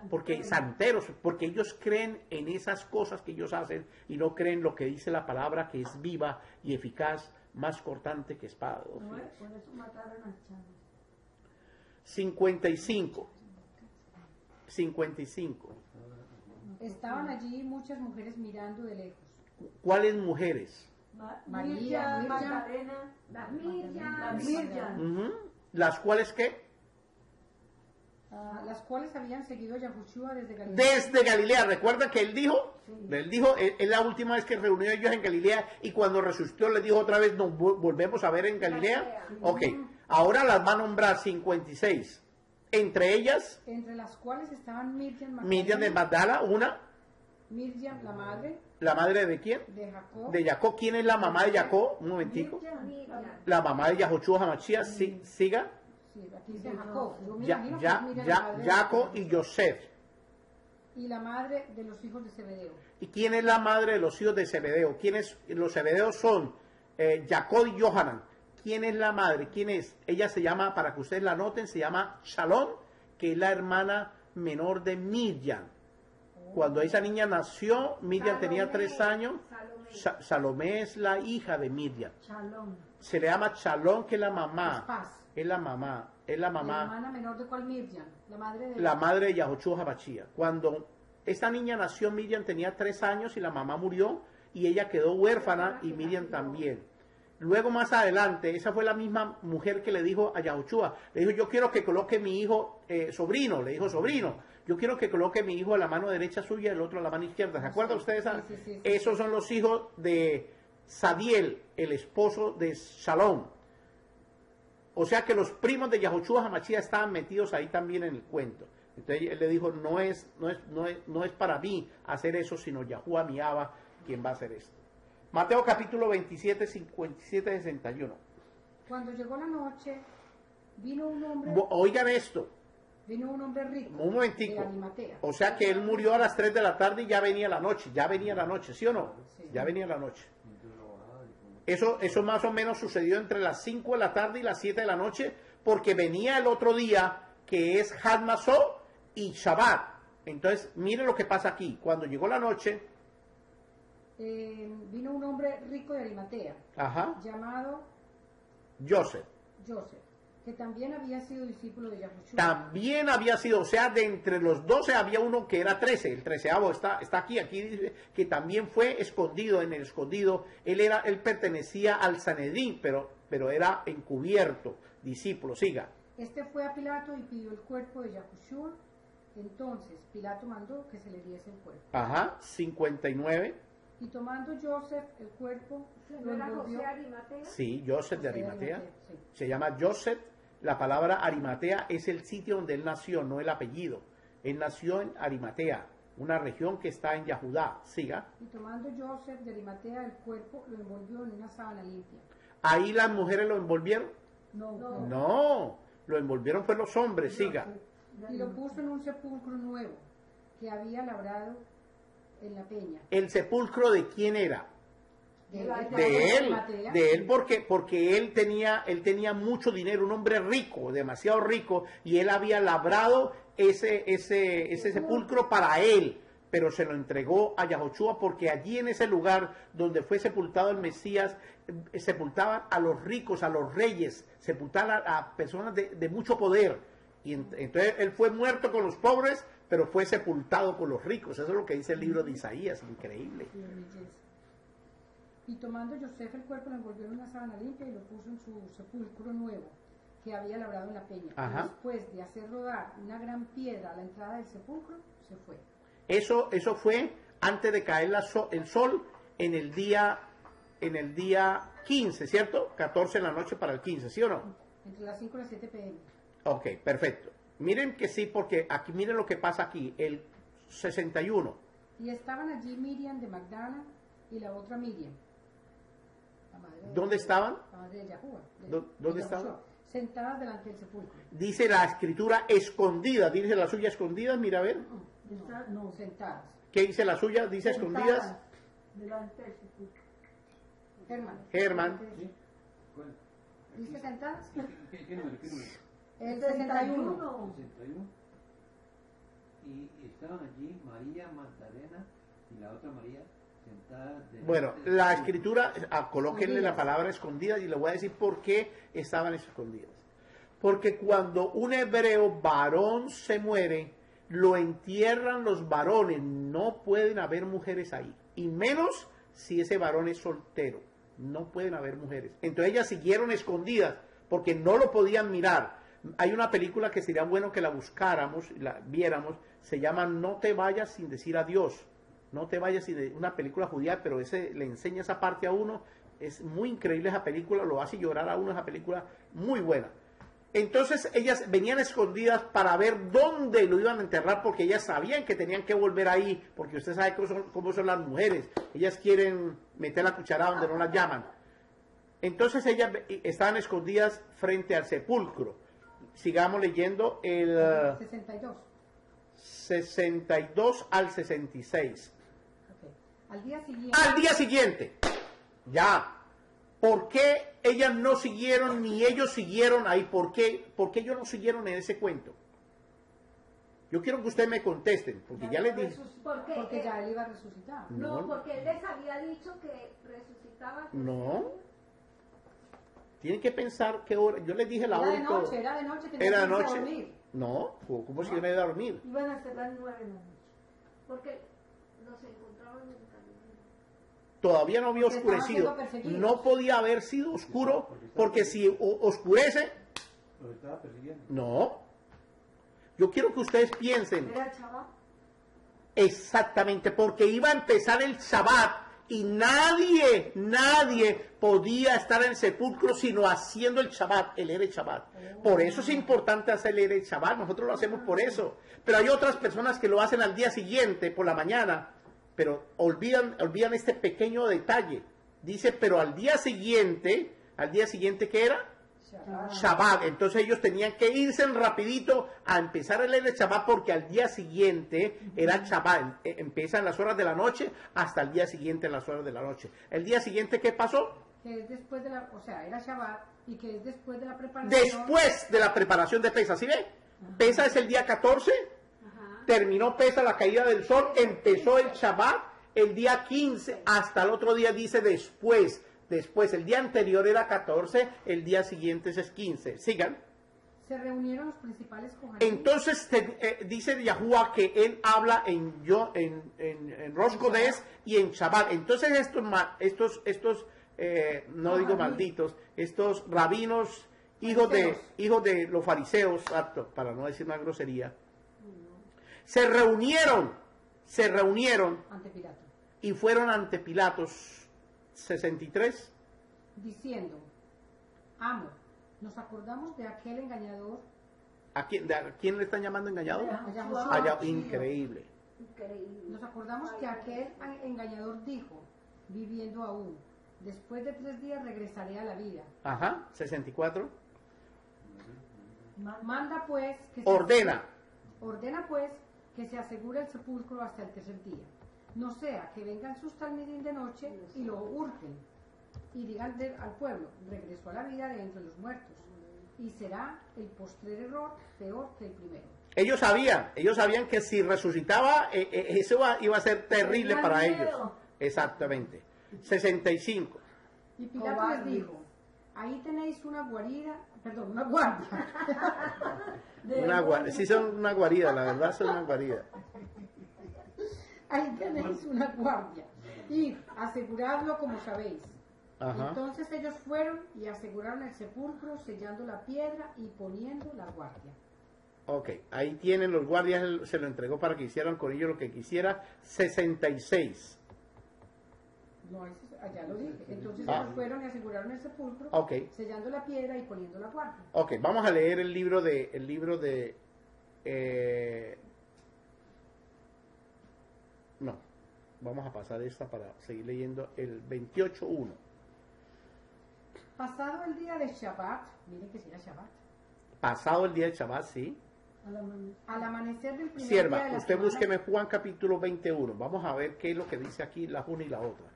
S2: porque santeros, porque ellos creen en esas cosas que ellos hacen y no creen lo que dice la palabra, que es viva y eficaz, más cortante que espada.
S4: No, por eso mataron al chavo.
S2: 55.
S3: Estaban allí muchas mujeres mirando de lejos.
S2: ¿Cuáles mujeres?
S3: María,
S4: Miriam,
S3: Miriam,
S4: Magdalena,
S6: La
S4: la
S6: Miriam.
S4: Miriam.
S2: Ujú. ¿Las cuales qué?
S3: las cuales habían seguido a Yahushua desde Galilea.
S2: Desde Galilea. ¿Recuerda que él dijo? Es la última vez que reunió a ellos en Galilea y cuando resucitó les dijo otra vez, nos volvemos a ver en Galilea. Ok, ahora las va a nombrar 56. Entre ellas,
S3: Entre las cuales estaban Miriam,
S2: Miriam de Magdala, una,
S3: Miriam,
S2: la madre de quién?
S3: de Jacob,
S2: De Jacob. ¿Quién es la mamá de Jacob? Un momentico.
S6: Miriam.
S2: La mamá de Yahushua Hamashia, siga.
S3: sí, aquí dice Jacob, yo me
S2: Ya,
S3: imagino que
S2: ya,
S3: es Miriam,
S2: ya,
S3: la madre de
S2: Jacob
S3: Jacob.
S2: y Yosef.
S3: Y la madre de los hijos de Zebedeo.
S2: ¿Y quién es la madre de los hijos de Zebedeo? ¿Quiénes? Los Zebedeos son Jacob y Johanan. ¿Quién es la madre? ¿Quién es? Ella se llama, para que ustedes la noten, se llama Shalom, que es la hermana menor de Miriam. Cuando esa niña nació, Miriam tenía 3 años. Salomé es la hija de Miriam.
S4: Shalom.
S2: Se le llama Shalom, que es la
S3: Es
S2: mamá.
S3: paz.
S2: Es la mamá. Es la
S3: La
S2: mamá.
S3: hermana menor de cuál Miriam, la madre de
S2: La madre de Yahushua Habachía. Cuando esta niña nació, Miriam tenía 3 años y la mamá murió y ella quedó huérfana y Miriam también. Luego más adelante, esa fue la misma mujer que le dijo a Yahushua, le dijo, yo quiero que coloque mi hijo sobrino, le dijo sobrino, yo quiero que coloque mi hijo a la mano derecha suya y el otro a la mano izquierda. ¿Se acuerdan ustedes?
S3: Sí.
S2: Esos son los hijos de Sadiel, el esposo de Shalom. O sea que los primos de Yahushua Hamashia estaban metidos ahí también en el cuento. Entonces él le dijo, no es para mí hacer eso, sino Yahushua mi Abba quien va a hacer esto. Mateo capítulo 27, 57, 61.
S3: Cuando llegó la noche, vino un hombre
S2: Oigan esto,
S3: rico
S2: un momentico.
S3: de Arimatea.
S2: O sea que él murió a las 3 de la tarde y ya venía la noche, ¿sí o no?
S3: Sí.
S2: Ya venía la noche. Eso más o menos sucedió entre las 5 de la tarde y las 7 de la noche, porque venía el otro día, que es Hadmasó y Shabbat. Entonces, miren lo que pasa aquí. Cuando llegó la noche,
S3: Vino un hombre rico de Arimatea, llamado
S2: Joseph.
S3: Joseph, que también había sido discípulo de Yahushua.
S2: También había sido, o sea, de entre los 12 había uno que era 13, el 13avo está aquí dice que también fue escondido, en el escondido, él pertenecía al Sanedrín, pero era encubierto, discípulo, siga.
S3: Este fue a Pilato y pidió el cuerpo de Yahushua. Entonces Pilato mandó que se le diese el cuerpo.
S2: 59.
S3: Y tomando Joseph el cuerpo,
S6: ¿No
S3: lo
S6: era
S3: envolvió.
S6: José Arimatea?
S2: Sí, Joseph de Arimatea.
S3: Sí.
S2: Se llama Joseph. La palabra Arimatea es el sitio donde él nació, no el apellido. Él nació en Arimatea, una región que está en Yahudá. Siga.
S3: Y tomando Joseph de Arimatea el cuerpo, lo envolvió en una sábana limpia.
S2: Ahí las mujeres lo envolvieron.
S3: No.
S2: No, lo envolvieron fue los hombres. Siga.
S3: Y lo puso en un sepulcro nuevo que había labrado en la peña.
S2: ¿El sepulcro de quién era?
S3: Arimatea.
S2: De él porque él tenía mucho dinero, un hombre rico, demasiado rico, y él había labrado ese sepulcro para él, pero se lo entregó a Yahushua porque allí en ese lugar donde fue sepultado el Mesías, sepultaban a los ricos, a los reyes, sepultaban a personas de mucho poder, y entonces él fue muerto con los pobres, pero fue sepultado con los ricos. Eso es lo que dice el libro de Isaías, increíble.
S3: Sí, belleza. Y tomando Joseph el cuerpo, lo envolvió en una sábana limpia y lo puso en su sepulcro nuevo que había labrado en la peña. Y después de hacer rodar una gran piedra a la entrada del sepulcro, se fue.
S2: Eso fue antes de caer el sol en el día 15, ¿cierto? 14 en la noche para el 15, ¿sí o no?
S3: Entre las 5 y las 7 p.m.
S2: Ok, perfecto. Miren que sí, porque aquí miren lo que pasa aquí, el 61.
S3: Y estaban allí Miriam de Magdala y la otra Miriam. La madre de
S2: ¿Dónde estaban?
S3: La madre de Yahushua.
S2: ¿Dónde estaban?
S3: Sentadas delante del sepulcro.
S2: Dice la escritura escondida, dice la suya escondidas, mira a ver.
S3: No, sentadas.
S2: ¿Qué dice la suya? Dice escondidas.
S4: Delante del sepulcro.
S3: Germán.
S2: Germán.
S5: ¿Sí? ¿Cuál?
S3: ¿Dice sentadas?
S5: ¿Qué número? ¿Qué número?
S3: El 61.
S5: 61. Y estaban allí María Magdalena y la otra María sentada delante
S2: Bueno,
S5: de
S2: la
S5: Jesús.
S2: escritura, colóquenle la palabra escondida y le voy a decir por qué estaban escondidas. Porque cuando un hebreo varón se muere, lo entierran los varones, no pueden haber mujeres ahí, y menos si ese varón es soltero, no pueden haber mujeres. Entonces ellas siguieron escondidas porque no lo podían mirar. Hay una película que sería bueno que la buscáramos, la viéramos, se llama No te vayas sin decir adiós. No te vayas sin una película judía, pero ese le enseña esa parte a uno. Es muy increíble esa película, lo hace llorar a uno, esa película muy buena. Entonces ellas venían escondidas para ver dónde lo iban a enterrar, porque ellas sabían que tenían que volver ahí, porque usted sabe cómo son las mujeres. Ellas quieren meter la cuchara donde no las llaman. Entonces ellas estaban escondidas frente al sepulcro. Sigamos leyendo el
S3: 62.
S2: 62 al 66.
S3: Ok. Al día siguiente.
S2: Al día siguiente, ya. ¿Por qué ellas no siguieron ni ellos siguieron ahí? ¿Por qué ellos no siguieron en ese cuento? Yo quiero que ustedes me contesten, porque ya les dije.
S6: Porque,
S3: Porque ya él iba a resucitar.
S6: no,
S2: No.
S6: porque él les había dicho que resucitaba.
S2: No. Tienen que pensar qué hora. Yo les dije la
S3: Era
S2: hora
S3: de
S2: y todo.
S3: noche, era de noche. tenía
S2: Era de
S3: que irse a
S2: noche.
S3: dormir.
S2: No, ¿cómo si iban a ir a dormir?
S4: Iban a ser las 9 de la noche.
S6: Porque nos encontraban en el camino.
S2: Todavía no había
S3: Porque estaban
S2: oscurecido.
S3: siendo perseguidos.
S2: No podía haber sido oscuro, porque si oscurece,
S5: Los estaba persiguiendo.
S2: no. Yo quiero que ustedes piensen.
S4: Era chaval.
S2: Exactamente, porque iba a empezar el Shabbat y nadie podía estar en el sepulcro sino haciendo el Shabbat, el Eretz Shabbat. Por eso es importante hacer el Eretz Shabbat, nosotros lo hacemos por eso. Pero hay otras personas que lo hacen al día siguiente, por la mañana, pero olvidan este pequeño detalle. Dice, pero al día siguiente, ¿qué era? Shabbat. Entonces ellos tenían que irse rapidito a empezar el Eretz Shabbat, porque al día siguiente era Shabbat. Empiezan las horas de la noche hasta el día siguiente en las horas de la noche. El día siguiente, ¿qué pasó?
S3: Que es después de la, o sea, era Shabbat y que es después de la preparación.
S2: Después de la preparación de Pesa, ¿sí ve? Pesa es el día 14,
S6: Ajá.
S2: terminó Pesa la caída del sol, empezó el Shabbat el día 15, hasta el otro día dice después, el día anterior era 14, el día siguiente es 15. Sigan.
S3: Se reunieron los principales cojanim.
S2: Entonces dice Yahuwah que él habla en Rosh Kodesh y en Shabbat. Entonces estos no digo malditos, estos rabinos, hijos de los fariseos, para no decir una grosería, se reunieron
S3: Ante Pilato.
S2: y fueron ante Pilatos. 63.
S3: Diciendo, amo, nos acordamos de aquel engañador.
S2: ¿A quién le están llamando engañado?
S3: a Yahushua.
S2: Allá, increíble.
S6: Increíble.
S3: Nos acordamos que aquel engañador dijo, viviendo aún, después de 3 días regresaré a la vida.
S2: Ajá, 64.
S3: Manda pues que
S2: Ordena.
S3: ordena pues que se asegure el sepulcro hasta el 3er día. No sea que vengan sus talmidim de noche y lo hurten y digan al pueblo, regresó a la vida de entre los muertos, y será el postrer error peor que el primero.
S2: Ellos sabían que si resucitaba, eso iba a ser terrible
S4: Tenían
S2: para
S4: miedo.
S2: ellos. Exactamente. 65.
S3: Y Pilato les
S4: Cobardes.
S3: dijo, ahí tenéis una guardia.
S2: Sí son una guarida, la verdad son una guarida.
S3: Ahí tenéis una guardia. Id, aseguradlo como sabéis.
S2: Ajá.
S3: Entonces ellos fueron y aseguraron el sepulcro, sellando la piedra y poniendo la guardia.
S2: Ok, ahí tienen los guardias, él se lo entregó para que hicieran con ellos lo que quisiera. 66.
S3: No, allá lo dije. Entonces
S2: Ah.
S3: ellos fueron y aseguraron el sepulcro,
S2: Ok.
S3: sellando la piedra y poniendo la guardia.
S2: Ok, vamos a leer el libro de no, vamos a pasar esta para seguir leyendo el 28.1.
S3: Pasado el día de Shabbat, miren que si era Shabbat,
S2: Pasado el día de Shabbat, sí.
S3: al amanecer del primer día
S2: Sierva,
S3: de la
S2: usted
S3: semana,
S2: búsqueme Juan capítulo 21. Vamos a ver qué es lo que dice aquí la una y la otra.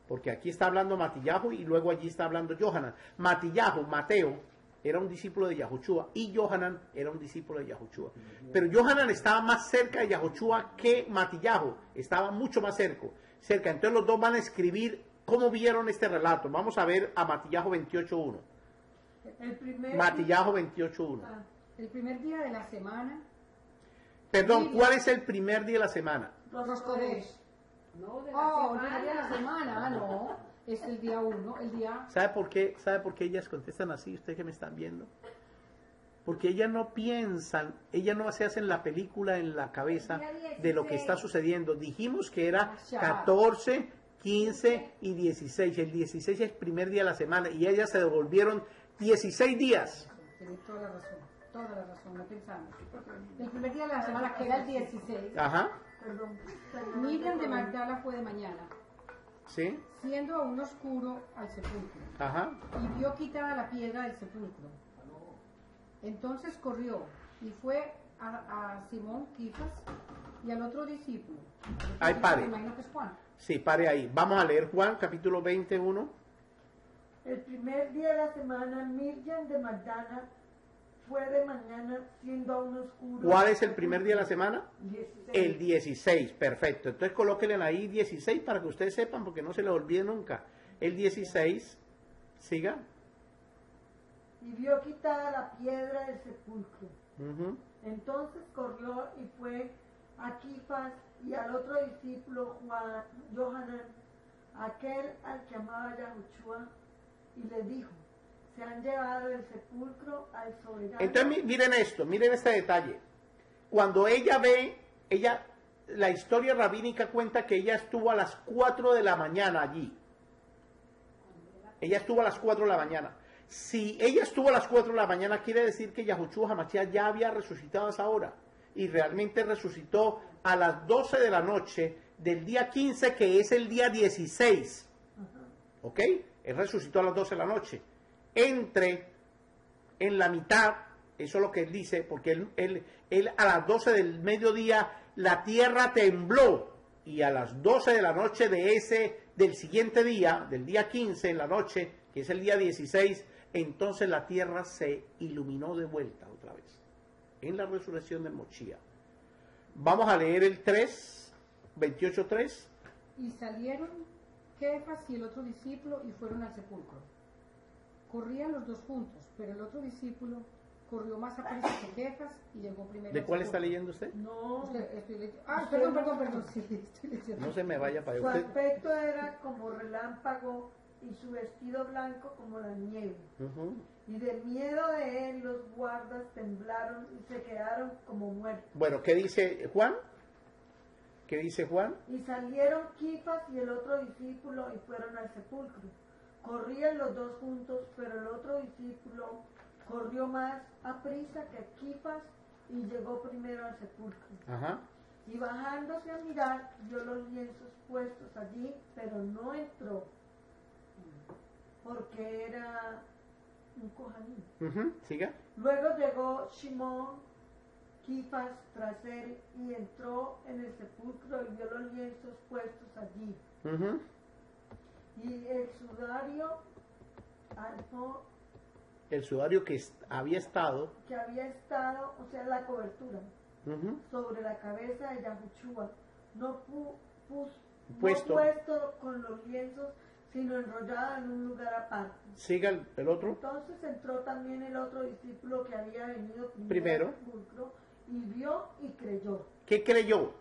S2: Porque aquí está hablando Matillahu y luego allí está hablando Yohanan. Matillahu, Mateo, era un discípulo de Yahushua y Johanan era un discípulo de Yahushua. Pero Johanan estaba más cerca de Yahushua que Matillahu, estaba mucho más cerca. Entonces los dos van a escribir cómo vieron este relato. Vamos a ver a Matillahu 28.1.
S4: El primer
S2: Matillahu 28.1.
S4: Ah,
S3: El primer día de la semana,
S2: Perdón, ¿cuál es el primer día de la semana?
S3: Rosh Kodesh.
S6: No, de la
S3: Oh, el primer día de la
S6: semana.
S3: semana, no. Es el día 1, el día...
S2: ¿Sabe por qué ellas contestan así, ustedes que me están viendo? Porque ellas no piensan, ellas no se hacen la película en la cabeza de lo que está sucediendo. Dijimos que era 14, 15 y 16. El 16 es el primer día de la semana y ellas se devolvieron 16 días.
S3: Tiene toda la razón, no pensamos. El primer día de la semana, que era el 16,
S2: Ajá,
S4: perdón.
S3: Miriam de Magdala fue de mañana,
S2: sí,
S3: siendo aún oscuro al sepulcro,
S2: ajá.
S3: y vio quitada la piedra del sepulcro. Entonces corrió y fue a Simón Quifas y al otro discípulo.
S2: Ahí pare.
S3: Me imagino que es Juan.
S2: Sí, pare ahí. Vamos a leer Juan, capítulo 21.
S4: El primer día de la semana, Miriam de Magdala fue de mañana, siendo aún oscuro.
S2: ¿Cuál es el primer día de la semana?
S4: 16.
S2: El 16, perfecto. Entonces colóquenle ahí 16 para que ustedes sepan, porque no se les olvide nunca. El 16, siga.
S4: Y vio quitada la piedra del sepulcro.
S2: Ujú.
S4: Entonces corrió y fue a Quifas y al otro discípulo, Johanan, aquel al que amaba Yahushua, y le dijo: se han llevado del sepulcro al soberano.
S2: Entonces miren esto, miren este detalle. Cuando ella ve, la historia rabínica cuenta que ella estuvo a las 4 de la mañana allí. Ella estuvo a las 4 de la mañana. Si ella estuvo a las 4 de la mañana, quiere decir que Yahushua HaMashiach ya había resucitado a esa hora. Y realmente resucitó a las 12 de la noche del día 15, que es el día 16. ¿Ok? Él resucitó a las 12 de la noche. Entre en la mitad, eso es lo que él dice, porque él a las 12 del mediodía la tierra tembló, y a las 12 de la noche del siguiente día, del día 15 en la noche, que es el día 16, entonces la tierra se iluminó de vuelta otra vez, en la resurrección del Mochía. Vamos a leer el 3, 28.3.
S3: Y salieron Kefas y el otro discípulo y fueron al sepulcro. Corrían los dos juntos, pero el otro discípulo corrió más a prisa que Kefas y llegó primero.
S2: ¿De
S3: al
S2: cuál está
S3: sepulcro.
S2: leyendo usted?
S4: No,
S3: Estoy leyendo. Ah, perdón. Sí, estoy leyendo.
S2: No se me vaya para
S4: su
S2: allá.
S4: aspecto era como relámpago y su vestido blanco como la nieve.
S2: Ujú.
S4: Y del miedo de él los guardas temblaron y se quedaron como muertos.
S2: Bueno, ¿qué dice Juan? ¿Qué dice Juan?
S4: Y salieron Quifas y el otro discípulo y fueron al sepulcro. Corrían los dos juntos, pero el otro discípulo corrió más a prisa que Quifas y llegó primero al sepulcro.
S2: Ajá.
S4: Y bajándose a mirar, vio los lienzos puestos allí, pero no entró, porque era un cojanín.
S2: Ujú. Siga.
S4: Luego llegó Shimón Quifas tras él y entró en el sepulcro y vio los lienzos puestos allí.
S2: Ujú.
S4: Y el sudario alto
S2: El sudario que había estado.
S4: que había estado, o sea, la cobertura,
S2: Ujú.
S4: sobre la cabeza de Yahushua, no
S2: Puesto.
S4: puesto con los lienzos, sino enrollado en un lugar aparte.
S2: Siga el otro.
S4: Entonces entró también el otro discípulo que había venido
S2: Primero.
S4: al sepulcro y vio y creyó.
S2: ¿Qué creyó?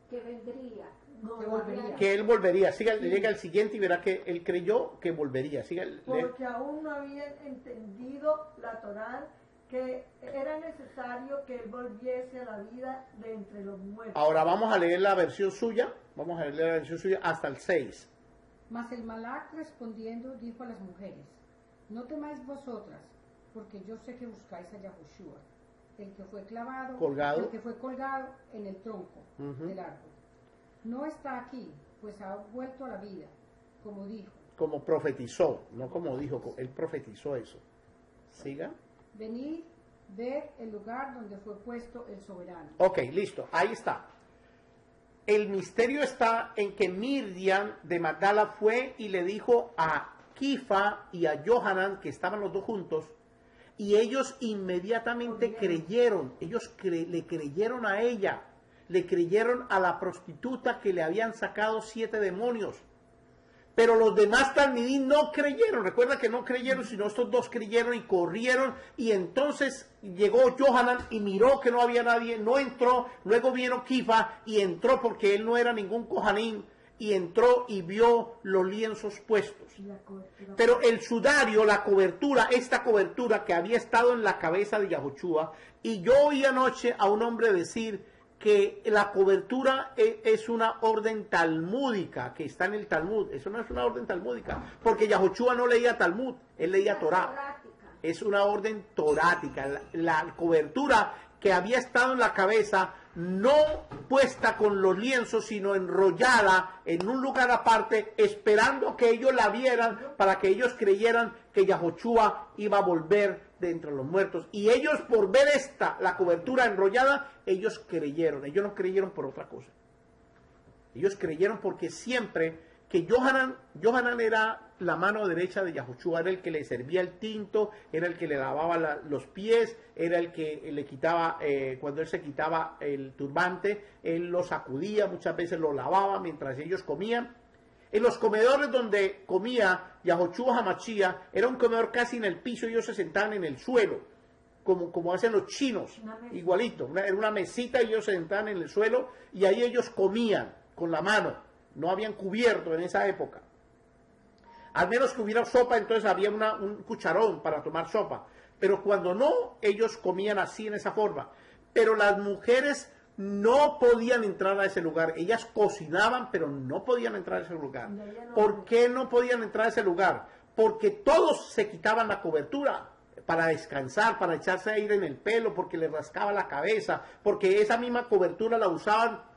S6: Que vendría.
S4: No,
S3: Que volvería.
S2: Que él volvería. Siga, llega el siguiente y verá que él creyó que volvería. Siga,
S4: porque aún no habían entendido la Torá, que era necesario que él volviese a la vida de entre los muertos.
S2: Ahora vamos a leer la versión suya. Vamos a leer la versión suya hasta el 6.
S3: Mas el Malach respondiendo dijo a las mujeres: no temáis vosotras, porque yo sé que buscáis a Yahushua, el que fue clavado,
S2: Colgado.
S3: el que fue colgado en el tronco
S2: Ujú.
S3: del árbol. No está aquí, pues ha vuelto a la vida, como dijo.
S2: Como profetizó, no como dijo, él profetizó eso. Siga.
S3: Venid, ved el lugar donde fue puesto el soberano.
S2: Ok, listo, ahí está. El misterio está en que Miriam de Magdala fue y le dijo a Quifa y a Johanan, que estaban los dos juntos, Y ellos inmediatamente creyeron, ellos le creyeron a ella, le creyeron a la prostituta que le habían sacado 7 demonios. Pero los demás talmidín no creyeron, recuerda que no creyeron, sino estos dos creyeron y corrieron, y entonces llegó Johanan y miró que no había nadie, no entró, luego vino Kifa y entró porque él no era ningún kohanim, y entró y vio los lienzos puestos. Pero el sudario, la cobertura, esta cobertura que había estado en la cabeza de Yahushua, y yo oí anoche a un hombre decir que la cobertura es una orden talmúdica, que está en el Talmud. Eso no es una orden talmúdica, porque Yahushua no leía Talmud, él leía Torá. Es una orden torática. La cobertura que había estado en la cabeza, no puesta con los lienzos, sino enrollada en un lugar aparte, esperando que ellos la vieran, para que ellos creyeran que Yahushua iba a volver de entre los muertos. Y ellos, por ver la cobertura enrollada, ellos creyeron. Ellos no creyeron por otra cosa. Ellos creyeron porque siempre que Johanan era la mano derecha de Yahushua, era el que le servía el tinto, era el que le lavaba los pies, era el que le quitaba, cuando él se quitaba el turbante, él lo sacudía, muchas veces lo lavaba mientras ellos comían. En los comedores donde comía Yahushua Hamashia, era un comedor casi en el piso, ellos se sentaban en el suelo, como hacen los chinos, igualito, era una mesita y ellos se sentaban en el suelo y ahí ellos comían con la mano, no habían cubierto en esa época. Al menos que hubiera sopa, entonces había un cucharón para tomar sopa, pero cuando no, ellos comían así en esa forma. Pero las mujeres no podían entrar a ese lugar. Ellas cocinaban, pero no podían entrar a ese lugar. ¿Por qué no podían entrar a ese lugar? Porque todos se quitaban la cobertura para descansar, para echarse aire en el pelo, porque les rascaba la cabeza, porque esa misma cobertura la usaban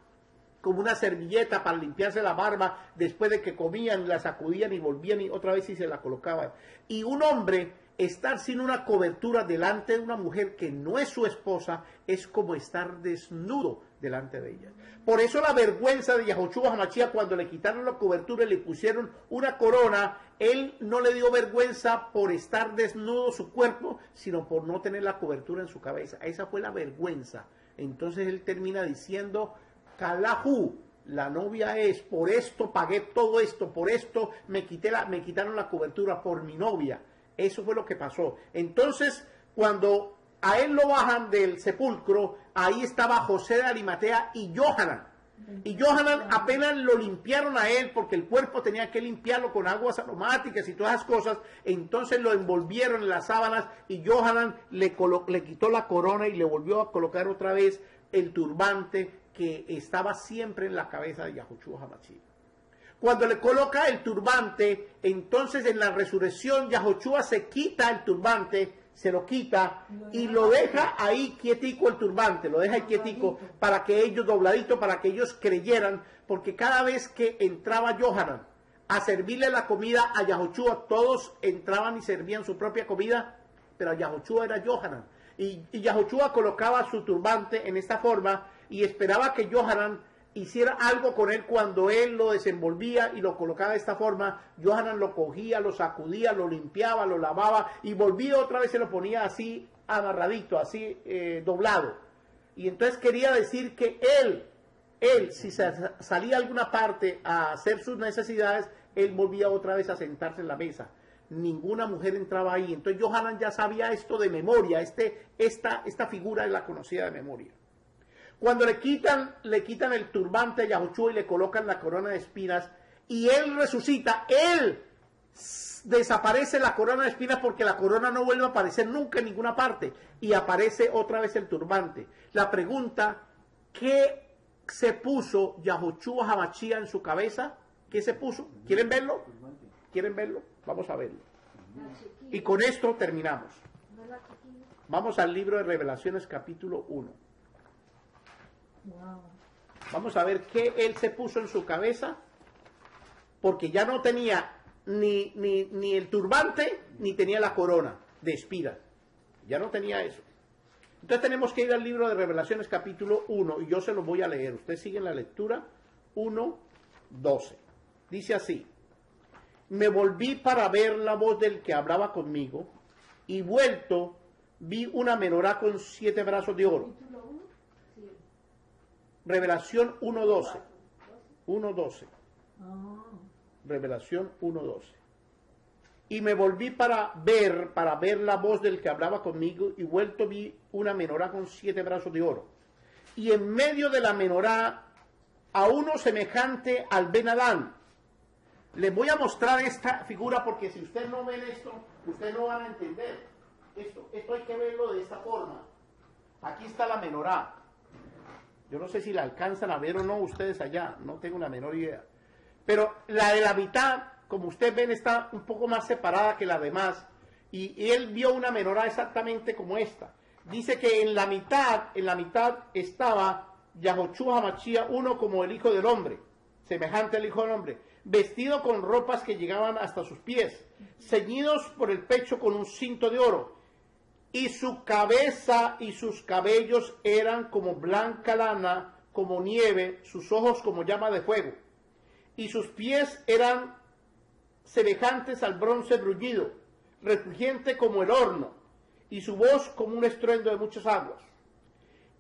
S2: como una servilleta para limpiarse la barba después de que comían, la sacudían y volvían y otra vez y se la colocaban. Y un hombre estar sin una cobertura delante de una mujer que no es su esposa es como estar desnudo delante de ella. Por eso la vergüenza de Yahushua Hamashia cuando le quitaron la cobertura y le pusieron una corona, él no le dio vergüenza por estar desnudo su cuerpo, sino por no tener la cobertura en su cabeza. Esa fue la vergüenza. Entonces él termina diciendo: Kalahu, la novia es, por esto pagué todo esto, por esto me quitaron la cobertura por mi novia. Eso fue lo que pasó. Entonces, cuando a él lo bajan del sepulcro, ahí estaba José de Arimatea y Johanan. Y Johanan apenas lo limpiaron a él, porque el cuerpo tenía que limpiarlo con aguas aromáticas y todas esas cosas. Entonces lo envolvieron en las sábanas y Johanan le quitó la corona y le volvió a colocar otra vez el turbante que estaba siempre en la cabeza de Yahushua Hamashia. Cuando le coloca el turbante, entonces en la resurrección Yahushua se quita el turbante, se lo quita y lo deja ahí quietico el turbante, lo deja ahí quietico para que ellos, dobladito, para que ellos creyeran, porque cada vez que entraba Johanan a servirle la comida a Yahushua, todos entraban y servían su propia comida, pero Yahushua era Johanan. Y Yahushua colocaba su turbante en esta forma y esperaba que Johanan hiciera algo con él. Cuando él lo desenvolvía y lo colocaba de esta forma, Johanan lo cogía, lo sacudía, lo limpiaba, lo lavaba y volvía otra vez, se lo ponía así amarradito, así doblado. Y entonces quería decir que él si salía a alguna parte a hacer sus necesidades, él volvía otra vez a sentarse en la mesa. Ninguna mujer entraba ahí. Entonces Johanan ya sabía esto de memoria, esta figura la conocía de memoria. Cuando le quitan el turbante a Yahushua y le colocan la corona de espinas, y él resucita, él desaparece la corona de espinas porque la corona no vuelve a aparecer nunca en ninguna parte, y aparece otra vez el turbante. La pregunta, ¿qué se puso Yahushua Hamashia en su cabeza? ¿Qué se puso? ¿Quieren verlo? ¿Quieren verlo? Vamos a verlo. Y con esto terminamos. Vamos al libro de Revelaciones capítulo 1. Vamos a ver qué él se puso en su cabeza, porque ya no tenía ni el turbante, ni tenía la corona de espinas. Ya no tenía eso. Entonces tenemos que ir al libro de Revelaciones capítulo 1, y yo se lo voy a leer. Ustedes siguen la lectura. 1:12. Dice así: me volví para ver la voz del que hablaba conmigo, y vuelto vi una menorá con 7 brazos de oro.
S6: Capítulo 1, sí.
S2: Revelación 1.12. 1.12.
S4: Ah.
S2: Revelación 1.12. Y me volví para ver la voz del que hablaba conmigo, y vuelto vi una menorá con 7 brazos de oro. Y en medio de la menorá a uno semejante al Ben Adán. Les voy a mostrar esta figura porque si ustedes no ven esto, ustedes no van a entender. Esto hay que verlo de esta forma. Aquí está la menorá. Yo no sé si la alcanzan a ver o no ustedes allá, no tengo la menor idea. Pero la de la mitad, como ustedes ven, está un poco más separada que la demás. Y él vio una menorá exactamente como esta. Dice que en la mitad estaba Yahoshua Hamashiach, uno como el Hijo del Hombre, semejante al Hijo del Hombre, vestido con ropas que llegaban hasta sus pies, ceñidos por el pecho con un cinto de oro, y su cabeza y sus cabellos eran como blanca lana, como nieve, sus ojos como llama de fuego, y sus pies eran semejantes al bronce bruñido, refulgente como el horno, y su voz como un estruendo de muchas aguas.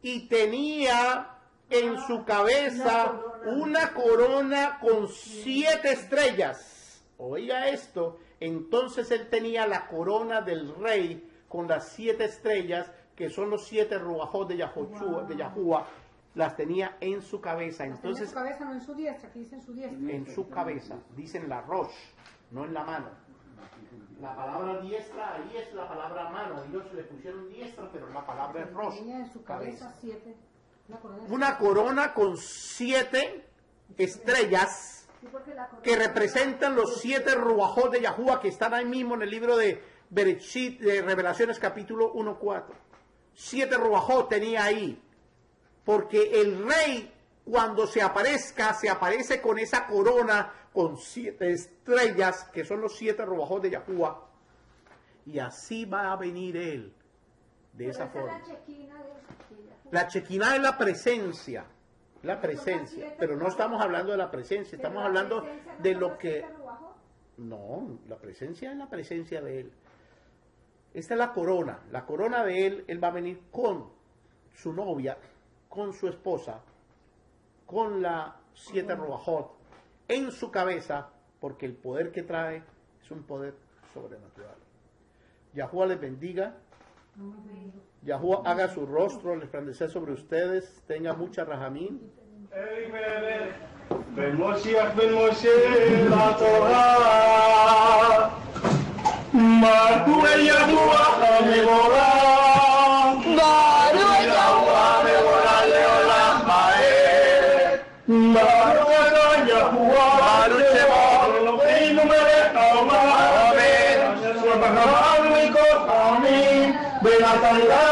S2: Y tenía en su cabeza una corona con 7 estrellas. Oiga esto, entonces él tenía la corona del rey con las 7 estrellas, que son los 7 ruajot de Yahuwah, las tenía en su cabeza. Entonces,
S3: en su cabeza, no en su diestra, aquí dice en su diestra.
S2: en su cabeza, dicen la rosh, no en la mano. La palabra diestra, ahí es la palabra mano. Ellos le pusieron diestra, pero la palabra es rosh.
S3: Tenía en su cabeza 7.
S2: Una corona con 7 estrellas
S6: Sí, porque la corona
S2: que representan los 7 ruajot de Yahuwah que están ahí mismo en el libro de Bereshit, de Revelaciones capítulo 1.4. 7 ruajot tenía ahí, porque el rey cuando se aparezca, se aparece con esa corona con 7 estrellas, que son los 7 ruajot de Yahuwah, y así va a venir él, de esa forma.
S6: La chequina de Yahuwah.
S2: La chequina es la presencia, pero no estamos hablando de la presencia, estamos hablando de lo que... No, la presencia es la presencia de él. Esta es la corona de él. Él va a venir con su novia, con su esposa, con la 7 ruajot en su cabeza, porque el poder que trae es un poder sobrenatural. Yahuwah les bendiga. Yahuwah haga su rostro resplandecer sobre ustedes, tenga mucha rajamín.
S1: Ben Moshe, la Torah. Marcue Yahuwah Mevorah. Marcue Yahuwah Mevorah Leolam Baed. Marcue Yahuwah Elohim Melech Haolam. Amen. Amen.